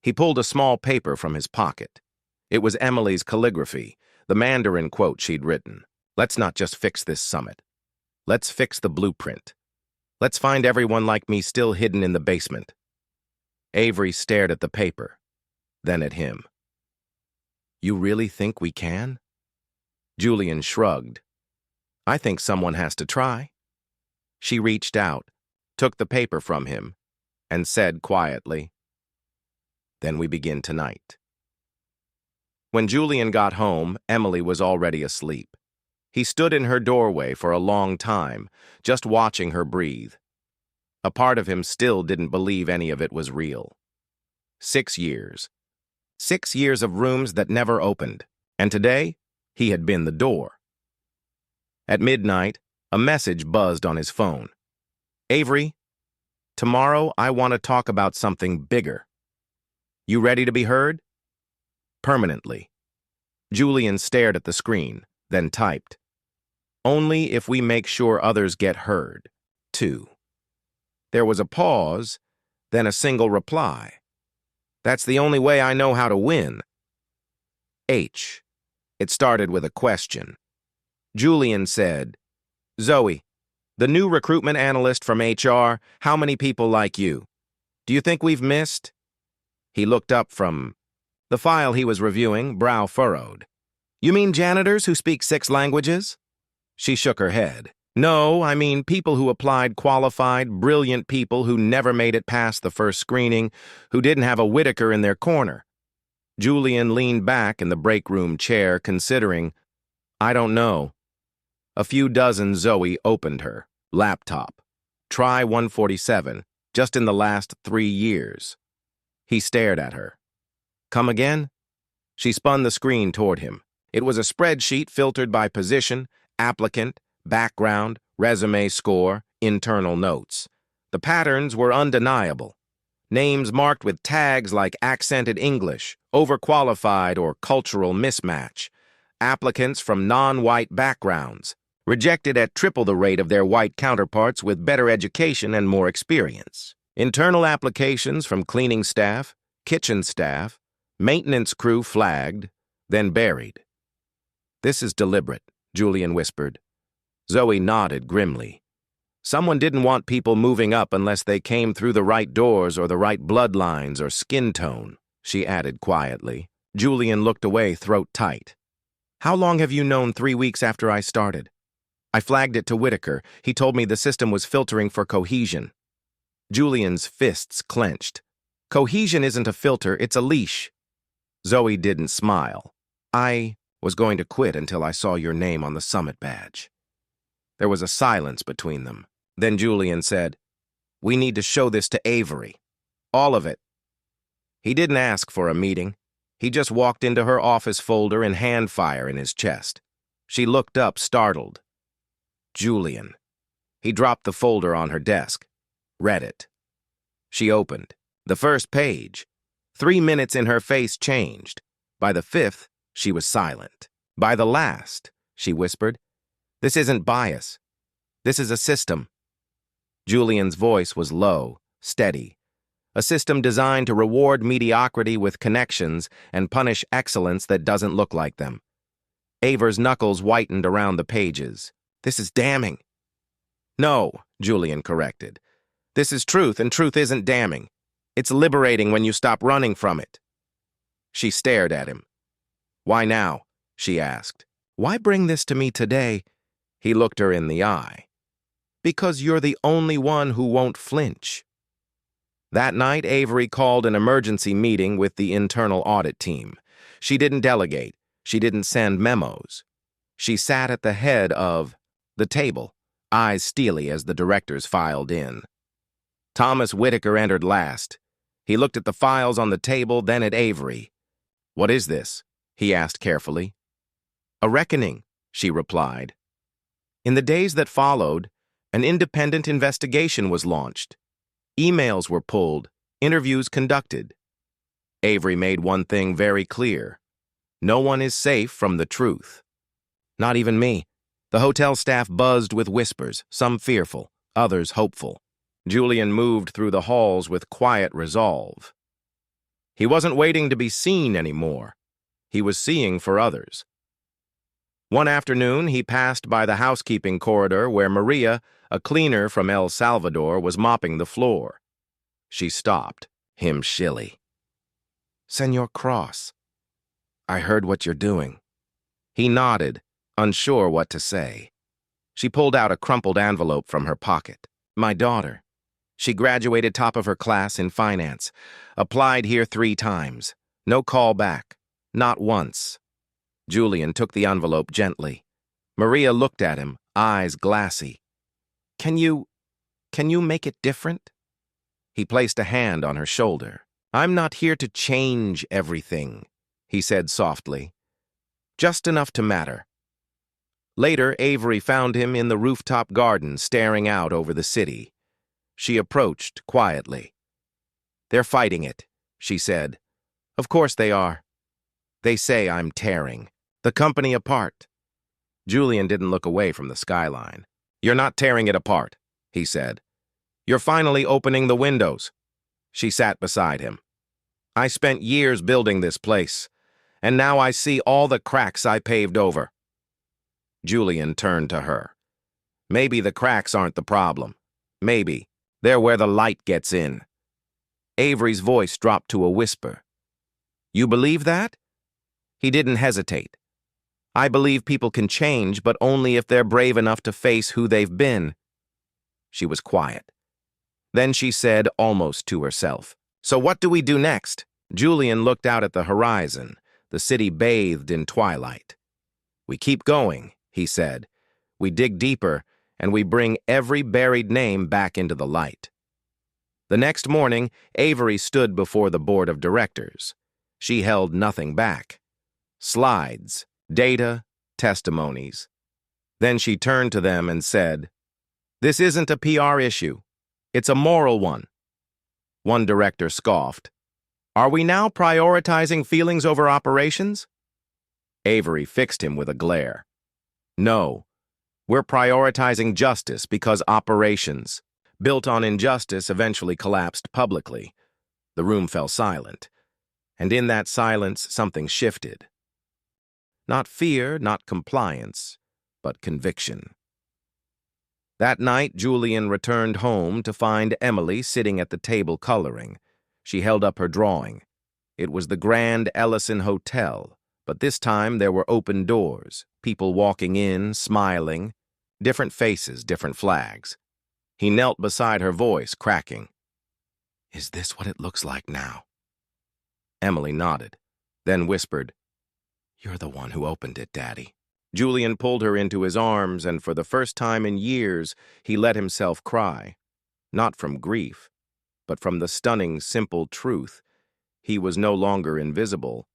He pulled a small paper from his pocket. It was Emily's calligraphy, the Mandarin quote she'd written. Let's not just fix this summit. Let's fix the blueprint. Let's find everyone like me still hidden in the basement. Avery stared at the paper, then at him. You really think we can? Julian shrugged. I think someone has to try. She reached out, took the paper from him, and said quietly, Then we begin tonight. When Julian got home, Emily was already asleep. He stood in her doorway for a long time, just watching her breathe. A part of him still didn't believe any of it was real. 6 years. 6 years of rooms that never opened, and today, he had been the door. At midnight, a message buzzed on his phone. Avery, tomorrow I want to talk about something bigger. You ready to be heard? Permanently. Julian stared at the screen, then typed. Only if we make sure others get heard, too. There was a pause, then a single reply. That's the only way I know how to win. H. It started with a question. Julian said, Zoe, the new recruitment analyst from HR, how many people like you? Do you think we've missed? He looked up from the file he was reviewing, brow furrowed. You mean janitors who speak 6 languages? She shook her head. No, I mean people who applied, qualified, brilliant people who never made it past the first screening, who didn't have a Whitaker in their corner. Julian leaned back in the break room chair, considering, I don't know. A few dozen Zoe opened her laptop. Try 147, just in the last 3 years. He stared at her. Come again? She spun the screen toward him. It was a spreadsheet filtered by position, applicant, background, resume score, internal notes. The patterns were undeniable. Names marked with tags like accented English, overqualified, or cultural mismatch. Applicants from non-white backgrounds, rejected at triple the rate of their white counterparts with better education and more experience. Internal applications from cleaning staff, kitchen staff, maintenance crew flagged, then buried. This is deliberate, Julian whispered. Zoe nodded grimly. Someone didn't want people moving up unless they came through the right doors or the right bloodlines or skin tone, she added quietly. Julian looked away, throat tight. How long have you known 3 weeks after I started? I flagged it to Whitaker. He told me the system was filtering for cohesion. Julian's fists clenched. Cohesion isn't a filter, it's a leash. Zoe didn't smile. I was going to quit until I saw your name on the summit badge. There was a silence between them. Then Julian said, We need to show this to Avery. All of it. He didn't ask for a meeting. He just walked into her office folder and hand fire in his chest. She looked up, startled. Julian. He dropped the folder on her desk. Read it. She opened. The first page. 3 minutes in her face changed. By the 5th, she was silent. By the last, she whispered, This isn't bias. This is a system. Julian's voice was low, steady. A system designed to reward mediocrity with connections and punish excellence that doesn't look like them. Aver's knuckles whitened around the pages. This is damning. No, Julian corrected. This is truth, and truth isn't damning. It's liberating when you stop running from it. She stared at him. Why now? She asked. Why bring this to me today? He looked her in the eye. Because you're the only one who won't flinch. That night, Avery called an emergency meeting with the internal audit team. She didn't delegate. She didn't send memos. She sat at the head of the table, eyes steely as the directors filed in. Thomas Whitaker entered last. He looked at the files on the table, then at Avery. "What is this?" he asked carefully. "A reckoning," she replied. In the days that followed, an independent investigation was launched. Emails were pulled, interviews conducted. Avery made one thing very clear. No one is safe from the truth. Not even me. The hotel staff buzzed with whispers, some fearful, others hopeful. Julian moved through the halls with quiet resolve. He wasn't waiting to be seen anymore. He was seeing for others. One afternoon, he passed by the housekeeping corridor where Maria, a cleaner from El Salvador, was mopping the floor. She stopped, him shilly. "Senor Cross, I heard what you're doing." He nodded, unsure what to say. She pulled out a crumpled envelope from her pocket. "My daughter. She graduated top of her class in finance. Applied here 3 times. No call back. Not once." Julian took the envelope gently. Maria looked at him, eyes glassy. Can you make it different?" He placed a hand on her shoulder. "I'm not here to change everything," he said softly. "Just enough to matter." Later, Avery found him in the rooftop garden staring out over the city. She approached quietly. "They're fighting it," she said. "Of course they are. They say I'm tearing the company apart." Julian didn't look away from the skyline. "You're not tearing it apart," he said. "You're finally opening the windows." She sat beside him. "I spent years building this place, and now I see all the cracks I paved over." Julian turned to her. "Maybe the cracks aren't the problem. Maybe they're where the light gets in." Avery's voice dropped to a whisper. "You believe that?" He didn't hesitate. "I believe people can change, but only if they're brave enough to face who they've been." She was quiet. Then she said, almost to herself, "So what do we do next?" Julian looked out at the horizon, the city bathed in twilight. "We keep going," he said. "We dig deeper, and we bring every buried name back into the light." The next morning, Avery stood before the board of directors. She held nothing back. Slides, data, testimonies. Then she turned to them and said, "This isn't a PR issue. It's a moral one." One director scoffed. "Are we now prioritizing feelings over operations?" Avery fixed him with a glare. "No, we're prioritizing justice because operations, built on injustice, eventually collapsed publicly." The room fell silent, and in that silence something shifted. Not fear, not compliance, but conviction. That night, Julian returned home to find Emily sitting at the table coloring. She held up her drawing. It was the Grand Ellison Hotel, but this time there were open doors, people walking in, smiling, different faces, different flags. He knelt beside her, voice cracking. "Is this what it looks like now?" Emily nodded, then whispered, "You're the one who opened it, Daddy." Julian pulled her into his arms, and for the first time in years, he let himself cry. Not from grief, but from the stunning, simple truth. He was no longer invisible,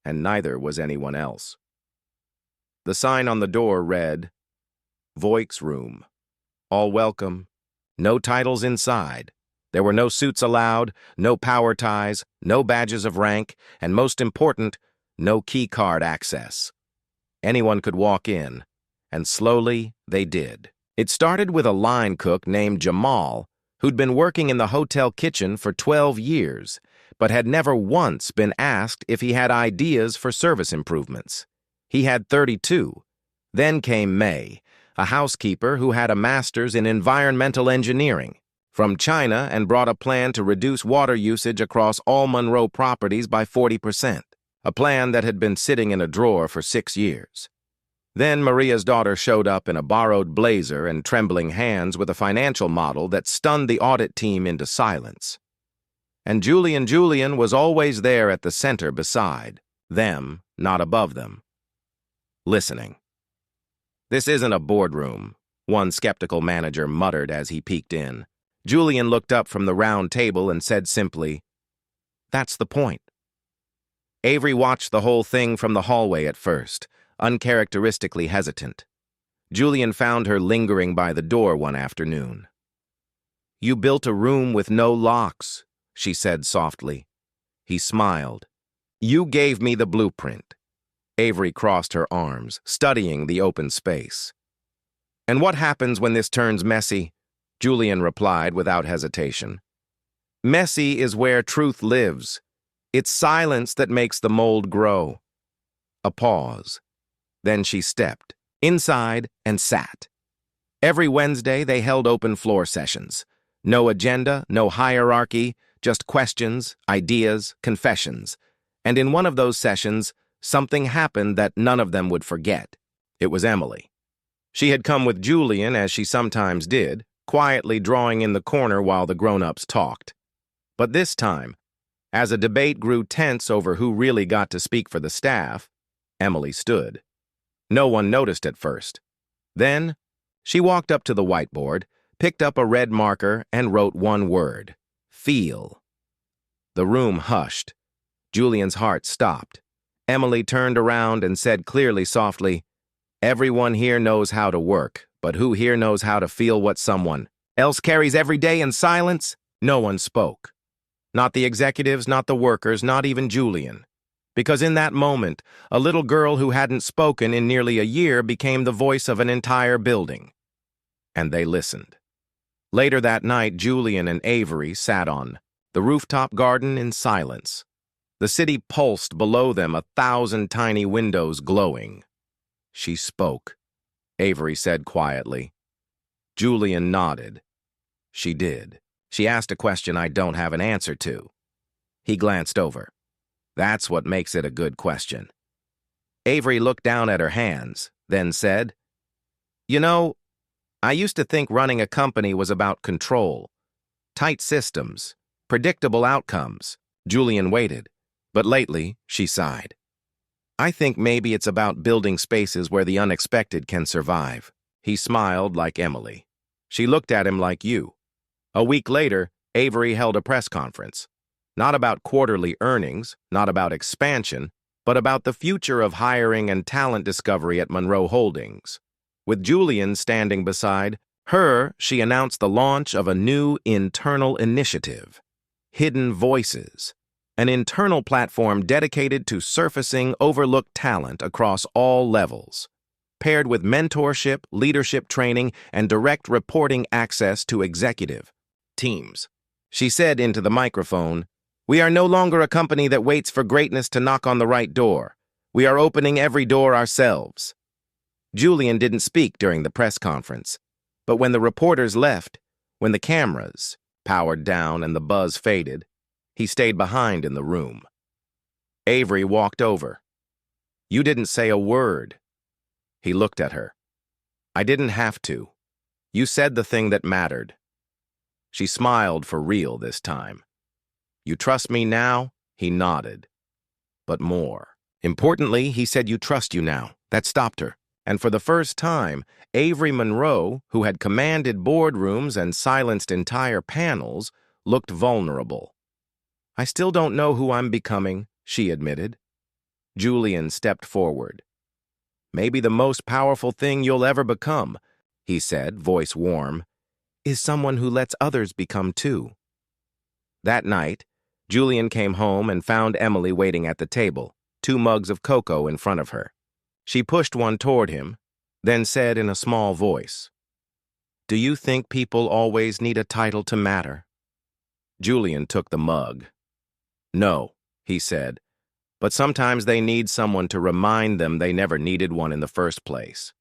and neither was anyone else. The sign on the door read, "Voigt's Room. All welcome. No titles inside. There were no suits allowed, no power ties, no badges of rank, and most important, no key card access. Anyone could walk in, and slowly they did. It started with a line cook named Jamal, who'd been working in the hotel kitchen for 12 years, but had never once been asked if he had ideas for service improvements. He had 32. Then came May, a housekeeper who had a master's in environmental engineering from China and brought a plan to reduce water usage across all Monroe properties by 40%, a plan that had been sitting in a drawer for 6 years. Then Maria's daughter showed up in a borrowed blazer and trembling hands with a financial model that stunned the audit team into silence. And Julian was always there at the center beside them, not above them, listening. "This isn't a boardroom," one skeptical manager muttered as he peeked in. Julian looked up from the round table and said simply, "That's the point." Avery watched the whole thing from the hallway at first, uncharacteristically hesitant. Julian found her lingering by the door one afternoon. "You built a room with no locks," she said softly. He smiled. "You gave me the blueprint." Avery crossed her arms, studying the open space. "And what happens when this turns messy?" Julian replied without hesitation. "Messy is where truth lives. It's silence that makes the mold grow." A pause. Then she stepped inside and sat. Every Wednesday they held open floor sessions. No agenda, no hierarchy, just questions, ideas, confessions. And in one of those sessions, something happened that none of them would forget. It was Emily. She had come with Julian, as she sometimes did, quietly drawing in the corner while the grown-ups talked. But this time, as a debate grew tense over who really got to speak for the staff, Emily stood. No one noticed at first. Then, she walked up to the whiteboard, picked up a red marker, and wrote one word: feel. The room hushed. Julian's heart stopped. Emily turned around and said clearly, softly, "Everyone here knows how to work, but who here knows how to feel what someone else carries every day in silence?" No one spoke. Not the executives, not the workers, not even Julian. Because in that moment, a little girl who hadn't spoken in nearly a year became the voice of an entire building. And they listened. Later that night, Julian and Avery sat on the rooftop garden in silence. The city pulsed below them, 1,000 tiny windows glowing. "She spoke," Avery said quietly. Julian nodded. "She did. She asked a question I don't have an answer to." He glanced over. "That's what makes it a good question." Avery looked down at her hands, then said, "You know, I used to think running a company was about control, tight systems, predictable outcomes." Julian waited, but lately, she sighed. "I think maybe it's about building spaces where the unexpected can survive." He smiled like Emily. She looked at him like you. A week later, Avery held a press conference. Not about quarterly earnings, not about expansion, but about the future of hiring and talent discovery at Monroe Holdings. With Julian standing beside her, she announced the launch of a new internal initiative, Hidden Voices, an internal platform dedicated to surfacing overlooked talent across all levels, paired with mentorship, leadership training, and direct reporting access to executive teams. She said into the microphone, "We are no longer a company that waits for greatness to knock on the right door. We are opening every door ourselves." Julian didn't speak during the press conference, but when the reporters left, when the cameras powered down and the buzz faded, he stayed behind in the room. Avery walked over. "You didn't say a word." He looked at her. "I didn't have to. You said the thing that mattered." She smiled for real this time. "You trust me now?" He nodded. "But more. Importantly, he said you trust you now." That stopped her. And for the first time, Avery Monroe, who had commanded boardrooms and silenced entire panels, looked vulnerable. "I still don't know who I'm becoming," she admitted. Julian stepped forward. "Maybe the most powerful thing you'll ever become," he said, voice warm, "is someone who lets others become too." That night, Julian came home and found Emily waiting at the table, 2 mugs of cocoa in front of her. She pushed one toward him, then said in a small voice, "Do you think people always need a title to matter?" Julian took the mug. "No," he said, "but sometimes they need someone to remind them they never needed one in the first place."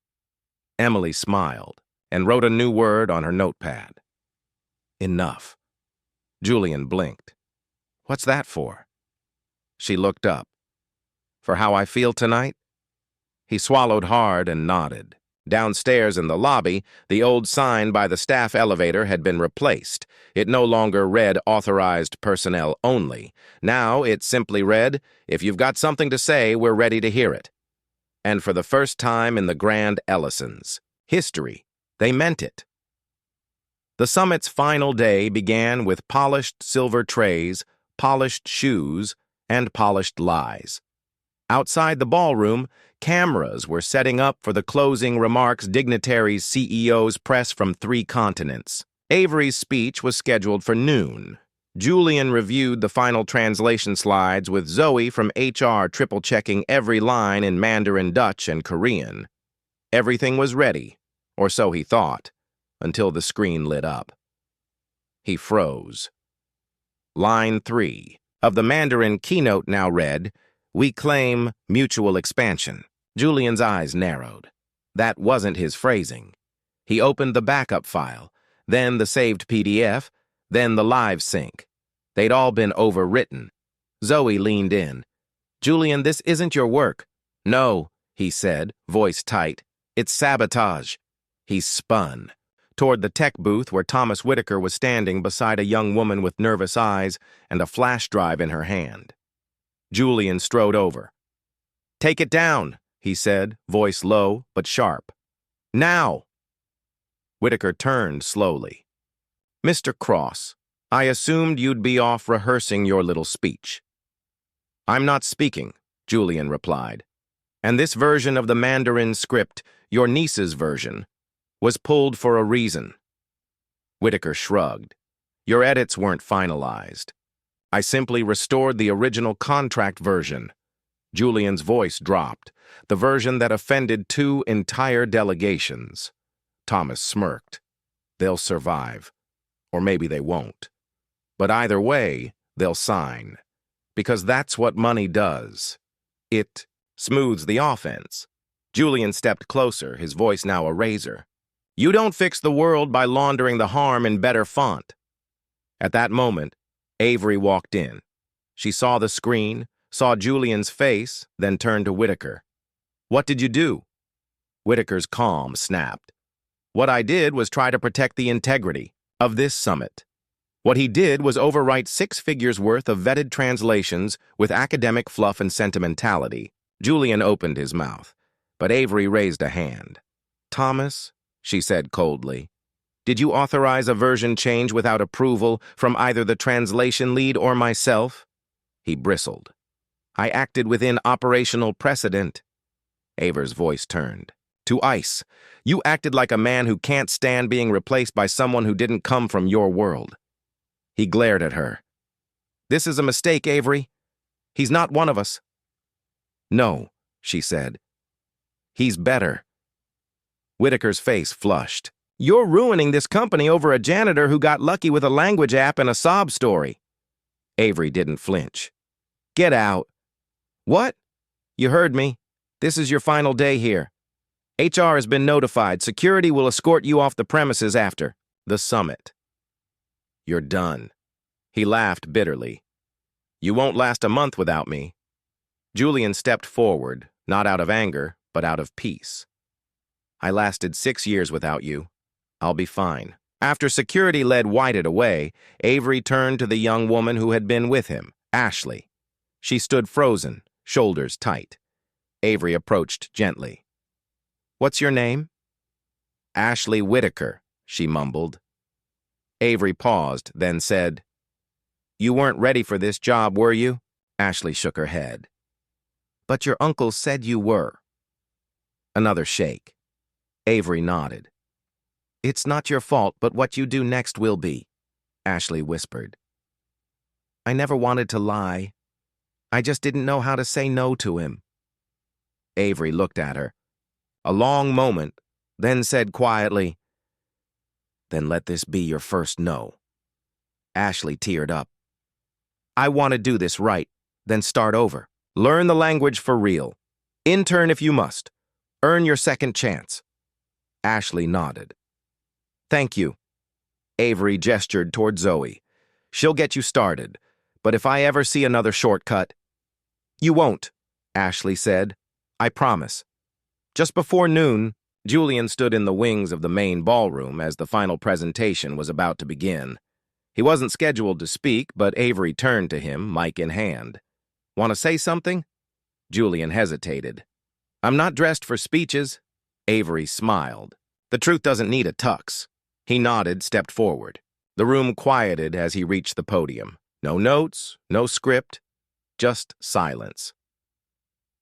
Emily smiled and wrote a new word on her notepad. "Enough." Julian blinked. "What's that for?" She looked up. "For how I feel tonight?" He swallowed hard and nodded. Downstairs in the lobby, the old sign by the staff elevator had been replaced. It no longer read authorized personnel only. Now it simply read, if you've got something to say, we're ready to hear it. And for the first time in the Grand Ellison's history, they meant it. The summit's final day began with polished silver trays, polished shoes, and polished lies. Outside the ballroom, cameras were setting up for the closing remarks dignitaries CEOs press from 3 continents. Avery's speech was scheduled for noon. Julian reviewed the final translation slides with Zoe from HR triple-checking every line in Mandarin, Dutch, and Korean. Everything was ready, or so he thought, until the screen lit up. He froze. Line 3 of the Mandarin keynote now read, "We claim mutual expansion." Julian's eyes narrowed. That wasn't his phrasing. He opened the backup file, then the saved PDF, then the live sync. They'd all been overwritten. Zoe leaned in. "Julian, this isn't your work." "No," he said, voice tight. "It's sabotage." He spun toward the tech booth where Thomas Whitaker was standing beside a young woman with nervous eyes and a flash drive in her hand. Julian strode over. "Take it down," he said, voice low but sharp. "Now!" Whitaker turned slowly. "Mr. Cross, I assumed you'd be off rehearsing your little speech." "I'm not speaking," Julian replied. "And this version of the Mandarin script, your niece's version, was pulled for a reason." Whitaker shrugged. "Your edits weren't finalized. I simply restored the original contract version." Julian's voice dropped. "The version that offended 2 entire delegations." Thomas smirked. "They'll survive. Or maybe they won't. But either way, they'll sign. Because that's what money does. It smooths the offense." Julian stepped closer, his voice now a razor. "You don't fix the world by laundering the harm in better font." At that moment, Avery walked in. She saw the screen, saw Julian's face, then turned to Whitaker. "What did you do?" Whitaker's calm snapped. "What I did was try to protect the integrity of this summit. What he did was overwrite 6 figures worth of vetted translations with academic fluff and sentimentality." Julian opened his mouth, but Avery raised a hand. "Thomas," she said coldly, "did you authorize a version change without approval from either the translation lead or myself?" He bristled. "I acted within operational precedent." Avery's voice turned. "To ice. You acted like a man who can't stand being replaced by someone who didn't come from your world." He glared at her. "This is a mistake, Avery. He's not one of us." "No," she said. "He's better." Whitaker's face flushed. "You're ruining this company over a janitor who got lucky with a language app and a sob story." Avery didn't flinch. "Get out." "What?" "You heard me. This is your final day here. HR has been notified. Security will escort you off the premises after the summit. You're done." He laughed bitterly. "You won't last a month without me." Julian stepped forward, not out of anger, but out of peace. "I lasted 6 years without you. I'll be fine." After security led Whited away, Avery turned to the young woman who had been with him, Ashley. She stood frozen, shoulders tight. Avery approached gently. "What's your name?" "Ashley Whitaker," she mumbled. Avery paused, then said, "You weren't ready for this job, were you?" Ashley shook her head. "But your uncle said you were." Another shake. Avery nodded. "It's not your fault, but what you do next will be," Ashley whispered. "I never wanted to lie. I just didn't know how to say no to him." Avery looked at her. A long moment, then said quietly, "Then let this be your first no." Ashley teared up. "I want to do this right, then start over. Learn the language for real. Intern if you must. Earn your second chance." Ashley nodded. "Thank you." Avery gestured toward Zoe. "She'll get you started, but if I ever see another shortcut—" "You won't," Ashley said. "I promise. Just before noon, Julian stood in the wings of the main ballroom as the final presentation was about to begin. He wasn't scheduled to speak, but Avery turned to him, mic in hand. "Want to say something?" Julian hesitated. "I'm not dressed for speeches." Avery smiled. "The truth doesn't need a tux." He nodded, stepped forward. The room quieted as he reached the podium. No notes, no script, just silence.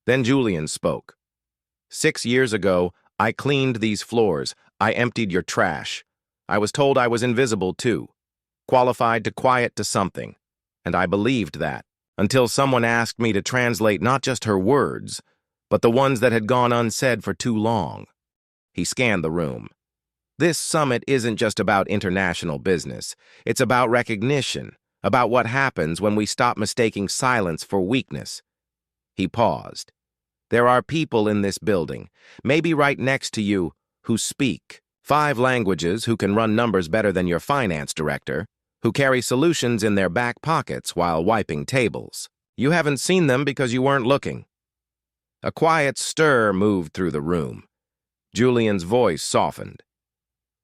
Then Julian spoke. "6 years ago, I cleaned these floors. I emptied your trash. I was told I was invisible, too. Qualified to quiet to something. And I believed that, until someone asked me to translate not just her words, but the ones that had gone unsaid for too long." He scanned the room. "This summit isn't just about international business. It's about recognition, about what happens when we stop mistaking silence for weakness." He paused. "There are people in this building, maybe right next to you, who speak 5 languages, who can run numbers better than your finance director, who carry solutions in their back pockets while wiping tables. You haven't seen them because you weren't looking." A quiet stir moved through the room. Julian's voice softened.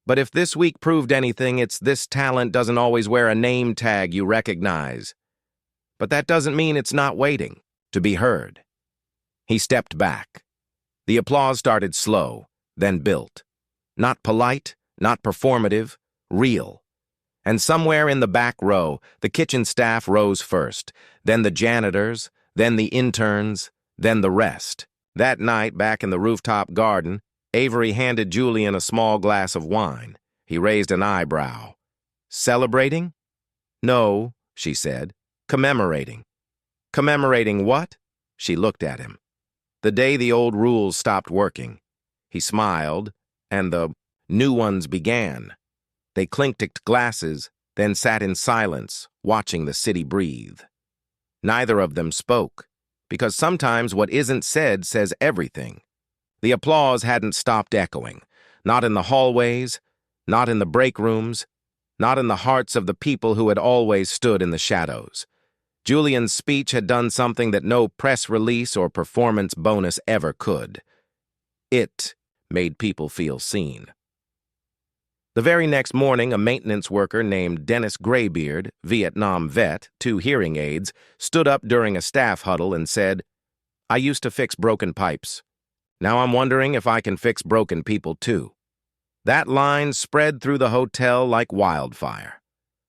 "But if this week proved anything, it's this talent doesn't always wear a name tag you recognize. But that doesn't mean it's not waiting to be heard." He stepped back. The applause started slow, then built. Not polite, not performative, real. And somewhere in the back row, the kitchen staff rose first, then the janitors, then the interns, then the rest. That night, back in the rooftop garden, Avery handed Julian a small glass of wine. He raised an eyebrow. "Celebrating?" "No," she said. "Commemorating." "Commemorating what?" She looked at him. "The day the old rules stopped working." He smiled, and the new ones began. They clinked glasses, then sat in silence, watching the city breathe. Neither of them spoke, because sometimes what isn't said says everything. The applause hadn't stopped echoing, not in the hallways, not in the break rooms, not in the hearts of the people who had always stood in the shadows. Julian's speech had done something that no press release or performance bonus ever could. It made people feel seen. The very next morning, a maintenance worker named Dennis Graybeard, Vietnam vet, 2 hearing aids, stood up during a staff huddle and said, "I used to fix broken pipes. Now I'm wondering if I can fix broken people too." That line spread through the hotel like wildfire.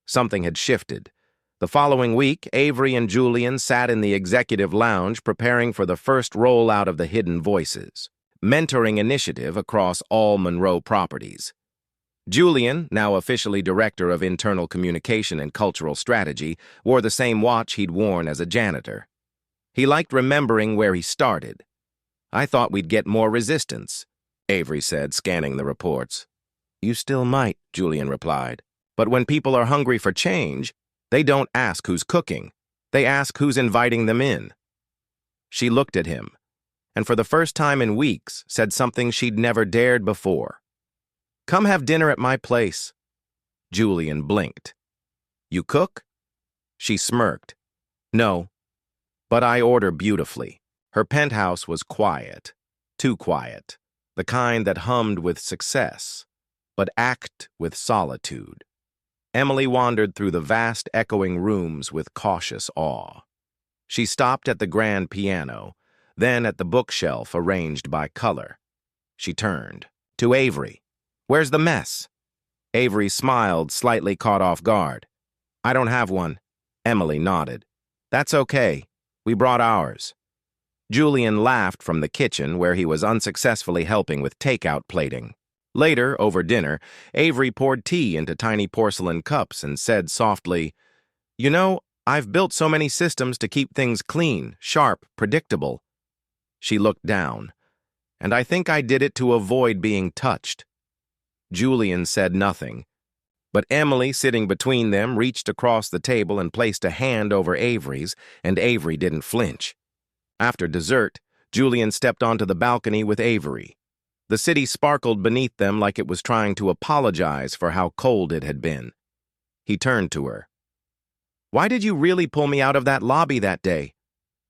Something had shifted. The following week, Avery and Julian sat in the executive lounge preparing for the first rollout of the Hidden Voices mentoring initiative across all Monroe properties. Julian, now officially Director of Internal Communication and Cultural Strategy, wore the same watch he'd worn as a janitor. He liked remembering where he started. "I thought we'd get more resistance," Avery said, scanning the reports. "You still might," Julian replied. "But when people are hungry for change, they don't ask who's cooking. They ask who's inviting them in." She looked at him, and for the first time in weeks, said something she'd never dared before. "Come have dinner at my place." Julian blinked. "You cook?" She smirked. "No, but I order beautifully." Her penthouse was quiet, too quiet, the kind that hummed with success, but ached with solitude. Emily wandered through the vast, echoing rooms with cautious awe. She stopped at the grand piano, then at the bookshelf arranged by color. She turned to Avery. "Where's the mess?" Avery smiled, slightly caught off guard. "I don't have one." Emily nodded. "That's okay. We brought ours." Julian laughed from the kitchen where he was unsuccessfully helping with takeout plating. Later, over dinner, Avery poured tea into tiny porcelain cups and said softly, "You know, I've built so many systems to keep things clean, sharp, predictable." She looked down. "And I think I did it to avoid being touched." Julian said nothing, but Emily, sitting between them, reached across the table and placed a hand over Avery's, and Avery didn't flinch. After dessert, Julian stepped onto the balcony with Avery. The city sparkled beneath them like it was trying to apologize for how cold it had been. He turned to her. "Why did you really pull me out of that lobby that day?"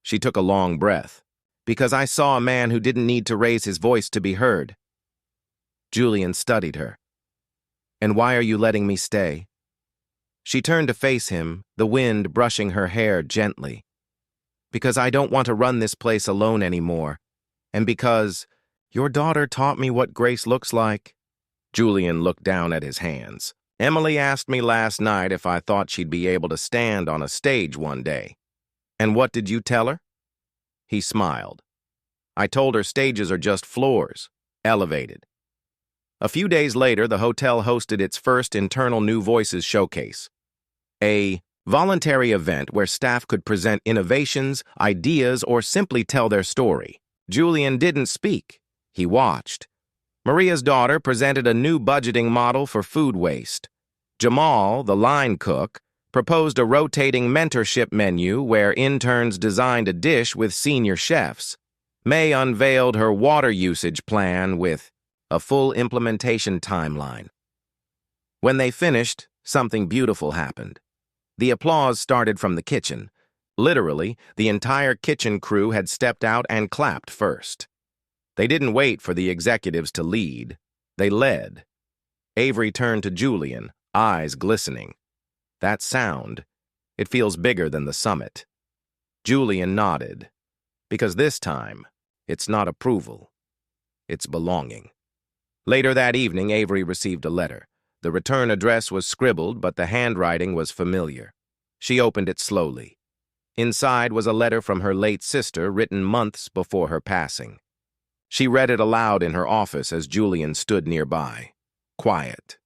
She took a long breath. "Because I saw a man who didn't need to raise his voice to be heard." Julian studied her. And why are you letting me stay? She turned to face him, the wind brushing her hair gently. Because I don't want to run this place alone anymore. And because your daughter taught me what grace looks like. Julian looked down at his hands. Emily asked me last night if I thought she'd be able to stand on a stage one day. And what did you tell her? He smiled. I told her stages are just floors, elevated. A few days later, the hotel hosted its first internal New Voices showcase, a voluntary event where staff could present innovations, ideas, or simply tell their story. Julian didn't speak. He watched. Maria's daughter presented a new budgeting model for food waste. Jamal, the line cook, proposed a rotating mentorship menu where interns designed a dish with senior chefs. May unveiled her water usage plan with a full implementation timeline. When they finished, something beautiful happened. The applause started from the kitchen. Literally, the entire kitchen crew had stepped out and clapped first. They didn't wait for the executives to lead. They led. Avery turned to Julian, eyes glistening. That sound, it feels bigger than the summit. Julian nodded. Because this time, it's not approval. It's belonging. Later that evening, Avery received a letter. The return address was scribbled, but the handwriting was familiar. She opened it slowly. Inside was a letter from her late sister written months before her passing. She read it aloud in her office as Julian stood nearby, quiet.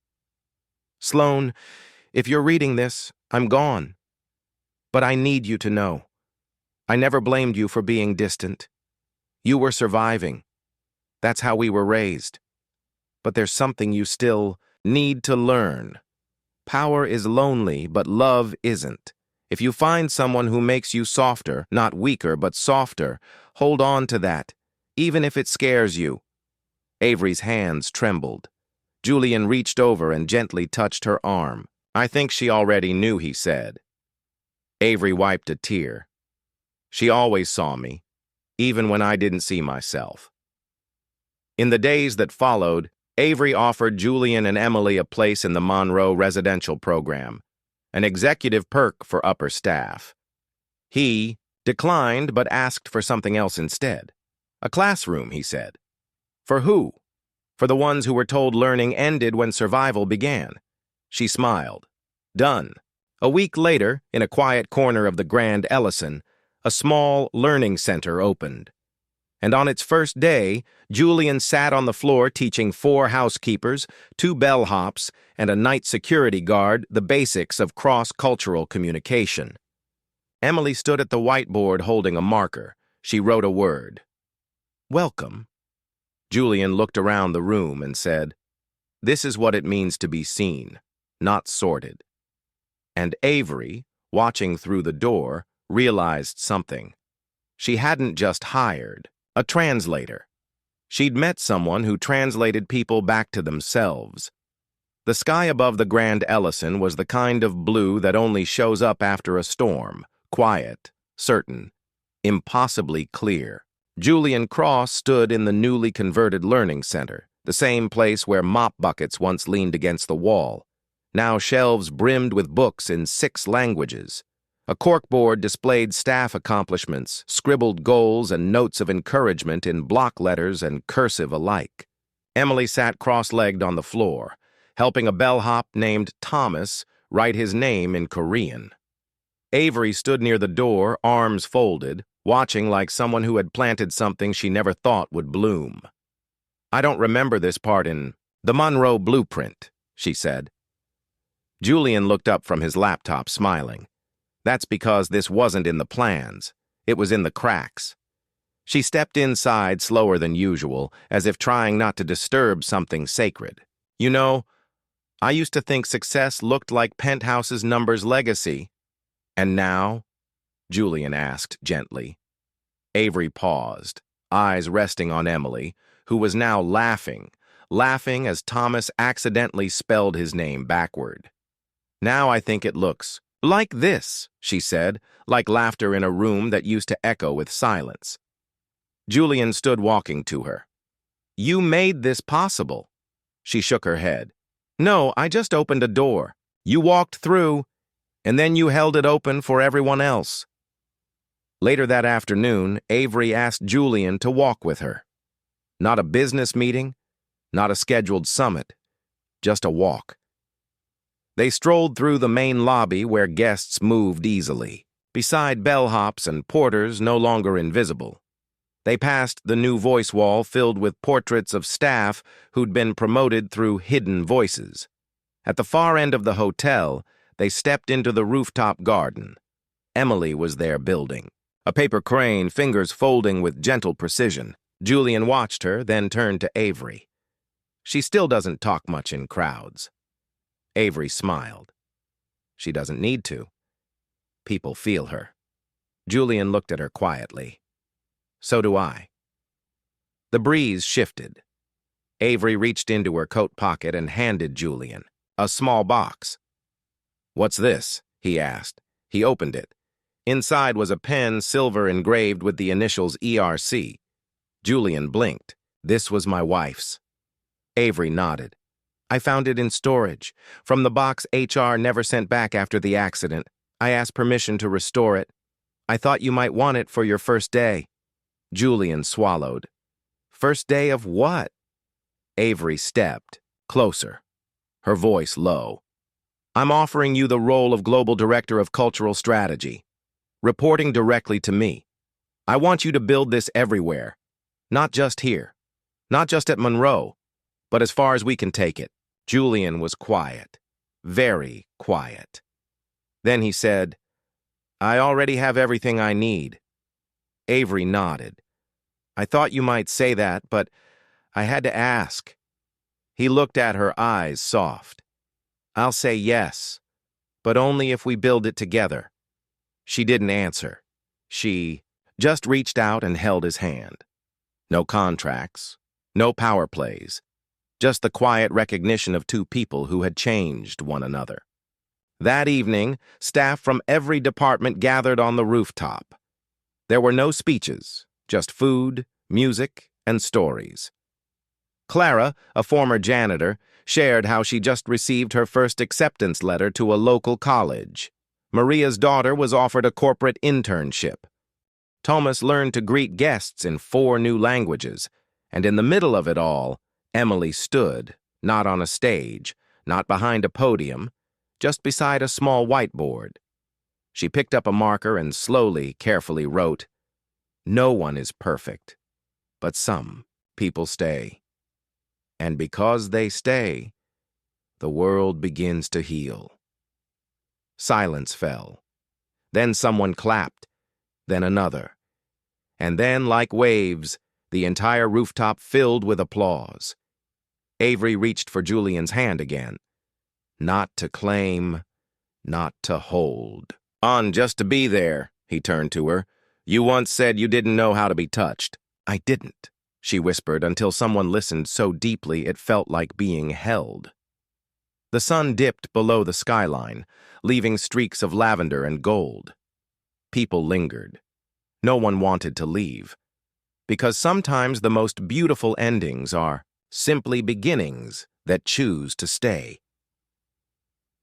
Sloan, if you're reading this, I'm gone. But I need you to know. I never blamed you for being distant. You were surviving. That's how we were raised. But there's something you still need to learn. Power is lonely, but love isn't. If you find someone who makes you softer, not weaker, but softer, hold on to that, even if it scares you. Avery's hands trembled. Julian reached over and gently touched her arm. I think she already knew, he said. Avery wiped a tear. She always saw me, even when I didn't see myself. In the days that followed, Avery offered Julian and Emily a place in the Monroe residential program, an executive perk for upper staff. He declined but asked for something else instead. A classroom, he said. For who? For the ones who were told learning ended when survival began. She smiled. Done. A week later, in a quiet corner of the Grand Ellison, a small learning center opened. And on its first day, Julian sat on the floor teaching 4 housekeepers, 2 bellhops, and a night security guard the basics of cross-cultural communication. Emily stood at the whiteboard holding a marker. She wrote a word. Welcome. Julian looked around the room and said, This is what it means to be seen, not sorted. And Avery, watching through the door, realized something. She hadn't just hired a translator. She'd met someone who translated people back to themselves. The sky above the Grand Ellison was the kind of blue that only shows up after a storm, quiet, certain, impossibly clear. Julian Cross stood in the newly converted learning center, the same place where mop buckets once leaned against the wall. Now shelves brimmed with books in 6 languages. A corkboard displayed staff accomplishments, scribbled goals and notes of encouragement in block letters and cursive alike. Emily sat cross-legged on the floor, helping a bellhop named Thomas write his name in Korean. Avery stood near the door, arms folded, watching like someone who had planted something she never thought would bloom. I don't remember this part in the Monroe blueprint, she said. Julian looked up from his laptop, smiling. That's because this wasn't in the plans. It was in the cracks. She stepped inside slower than usual, as if trying not to disturb something sacred. You know, I used to think success looked like Penthouse's numbers legacy. And now? Julian asked gently. Avery paused, eyes resting on Emily, who was now laughing as Thomas accidentally spelled his name backward. Now I think it looks like this, she said, like laughter in a room that used to echo with silence. Julian stood walking to her. You made this possible. She shook her head. No, I just opened a door. You walked through, and then you held it open for everyone else. Later that afternoon, Avery asked Julian to walk with her. Not a business meeting, not a scheduled summit, just a walk. They strolled through the main lobby where guests moved easily, beside bellhops and porters no longer invisible. They passed the new voice wall filled with portraits of staff who'd been promoted through hidden voices. At the far end of the hotel, they stepped into the rooftop garden. Emily was there building, a paper crane, fingers folding with gentle precision. Julian watched her, then turned to Avery. She still doesn't talk much in crowds. Avery smiled. She doesn't need to. People feel her. Julian looked at her quietly. So do I. The breeze shifted. Avery reached into her coat pocket and handed Julian a small box. What's this? He asked. He opened it. Inside was a pen, silver engraved with the initials ERC. Julian blinked. This was my wife's. Avery nodded. I found it in storage. From the box HR never sent back after the accident. I asked permission to restore it. I thought you might want it for your first day. Julian swallowed. First day of what? Avery stepped closer, her voice low. I'm offering you the role of Global Director of Cultural Strategy, reporting directly to me. I want you to build this everywhere, not just here, not just at Monroe, but as far as we can take it. Julian was quiet, very quiet. Then he said, I already have everything I need. Avery nodded. I thought you might say that, but I had to ask. He looked at her, eyes soft. I'll say yes, but only if we build it together. She didn't answer. She just reached out and held his hand. No contracts, no power plays, just the quiet recognition of two people who had changed one another. That evening, staff from every department gathered on the rooftop. There were no speeches, just food, music, and stories. Clara, a former janitor, shared how she just received her first acceptance letter to a local college. Maria's daughter was offered a corporate internship. Thomas learned to greet guests in 4 new languages, and in the middle of it all, Emily stood, not on a stage, not behind a podium, just beside a small whiteboard. She picked up a marker and slowly, carefully wrote, No one is perfect, but some people stay. And because they stay, the world begins to heal. Silence fell. Then someone clapped, then another. And then, like waves, the entire rooftop filled with applause. Avery reached for Julian's hand again. Not to claim, not to hold. On just to be there, he turned to her. You once said you didn't know how to be touched. I didn't, she whispered until someone listened so deeply it felt like being held. The sun dipped below the skyline, leaving streaks of lavender and gold. People lingered. No one wanted to leave. Because sometimes the most beautiful endings are simply beginnings that choose to stay.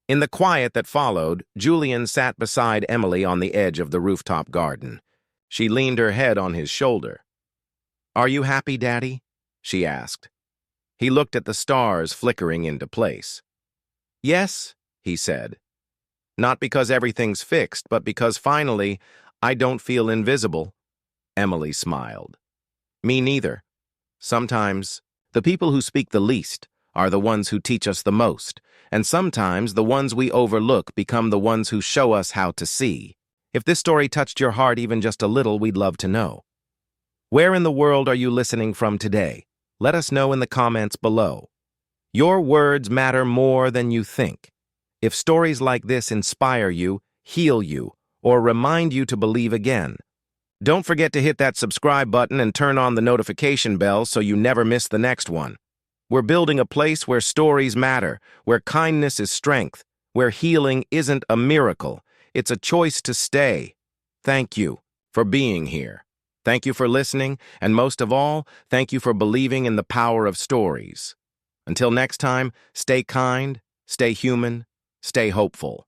In the quiet that followed, Julian sat beside Emily on the edge of the rooftop garden. She leaned her head on his shoulder. Are you happy, Daddy? She asked. He looked at the stars flickering into place. Yes, he said. Not because everything's fixed, but because finally, I don't feel invisible. Emily smiled. Me neither. Sometimes, the people who speak the least are the ones who teach us the most, and sometimes the ones we overlook become the ones who show us how to see. If this story touched your heart even just a little, we'd love to know. Where in the world are you listening from today? Let us know in the comments below. Your words matter more than you think. If stories like this inspire you, heal you, or remind you to believe again, don't forget to hit that subscribe button and turn on the notification bell so you never miss the next one. We're building a place where stories matter, where kindness is strength, where healing isn't a miracle. It's a choice to stay. Thank you for being here. Thank you for listening, and most of all, thank you for believing in the power of stories. Until next time, stay kind, stay human, stay hopeful.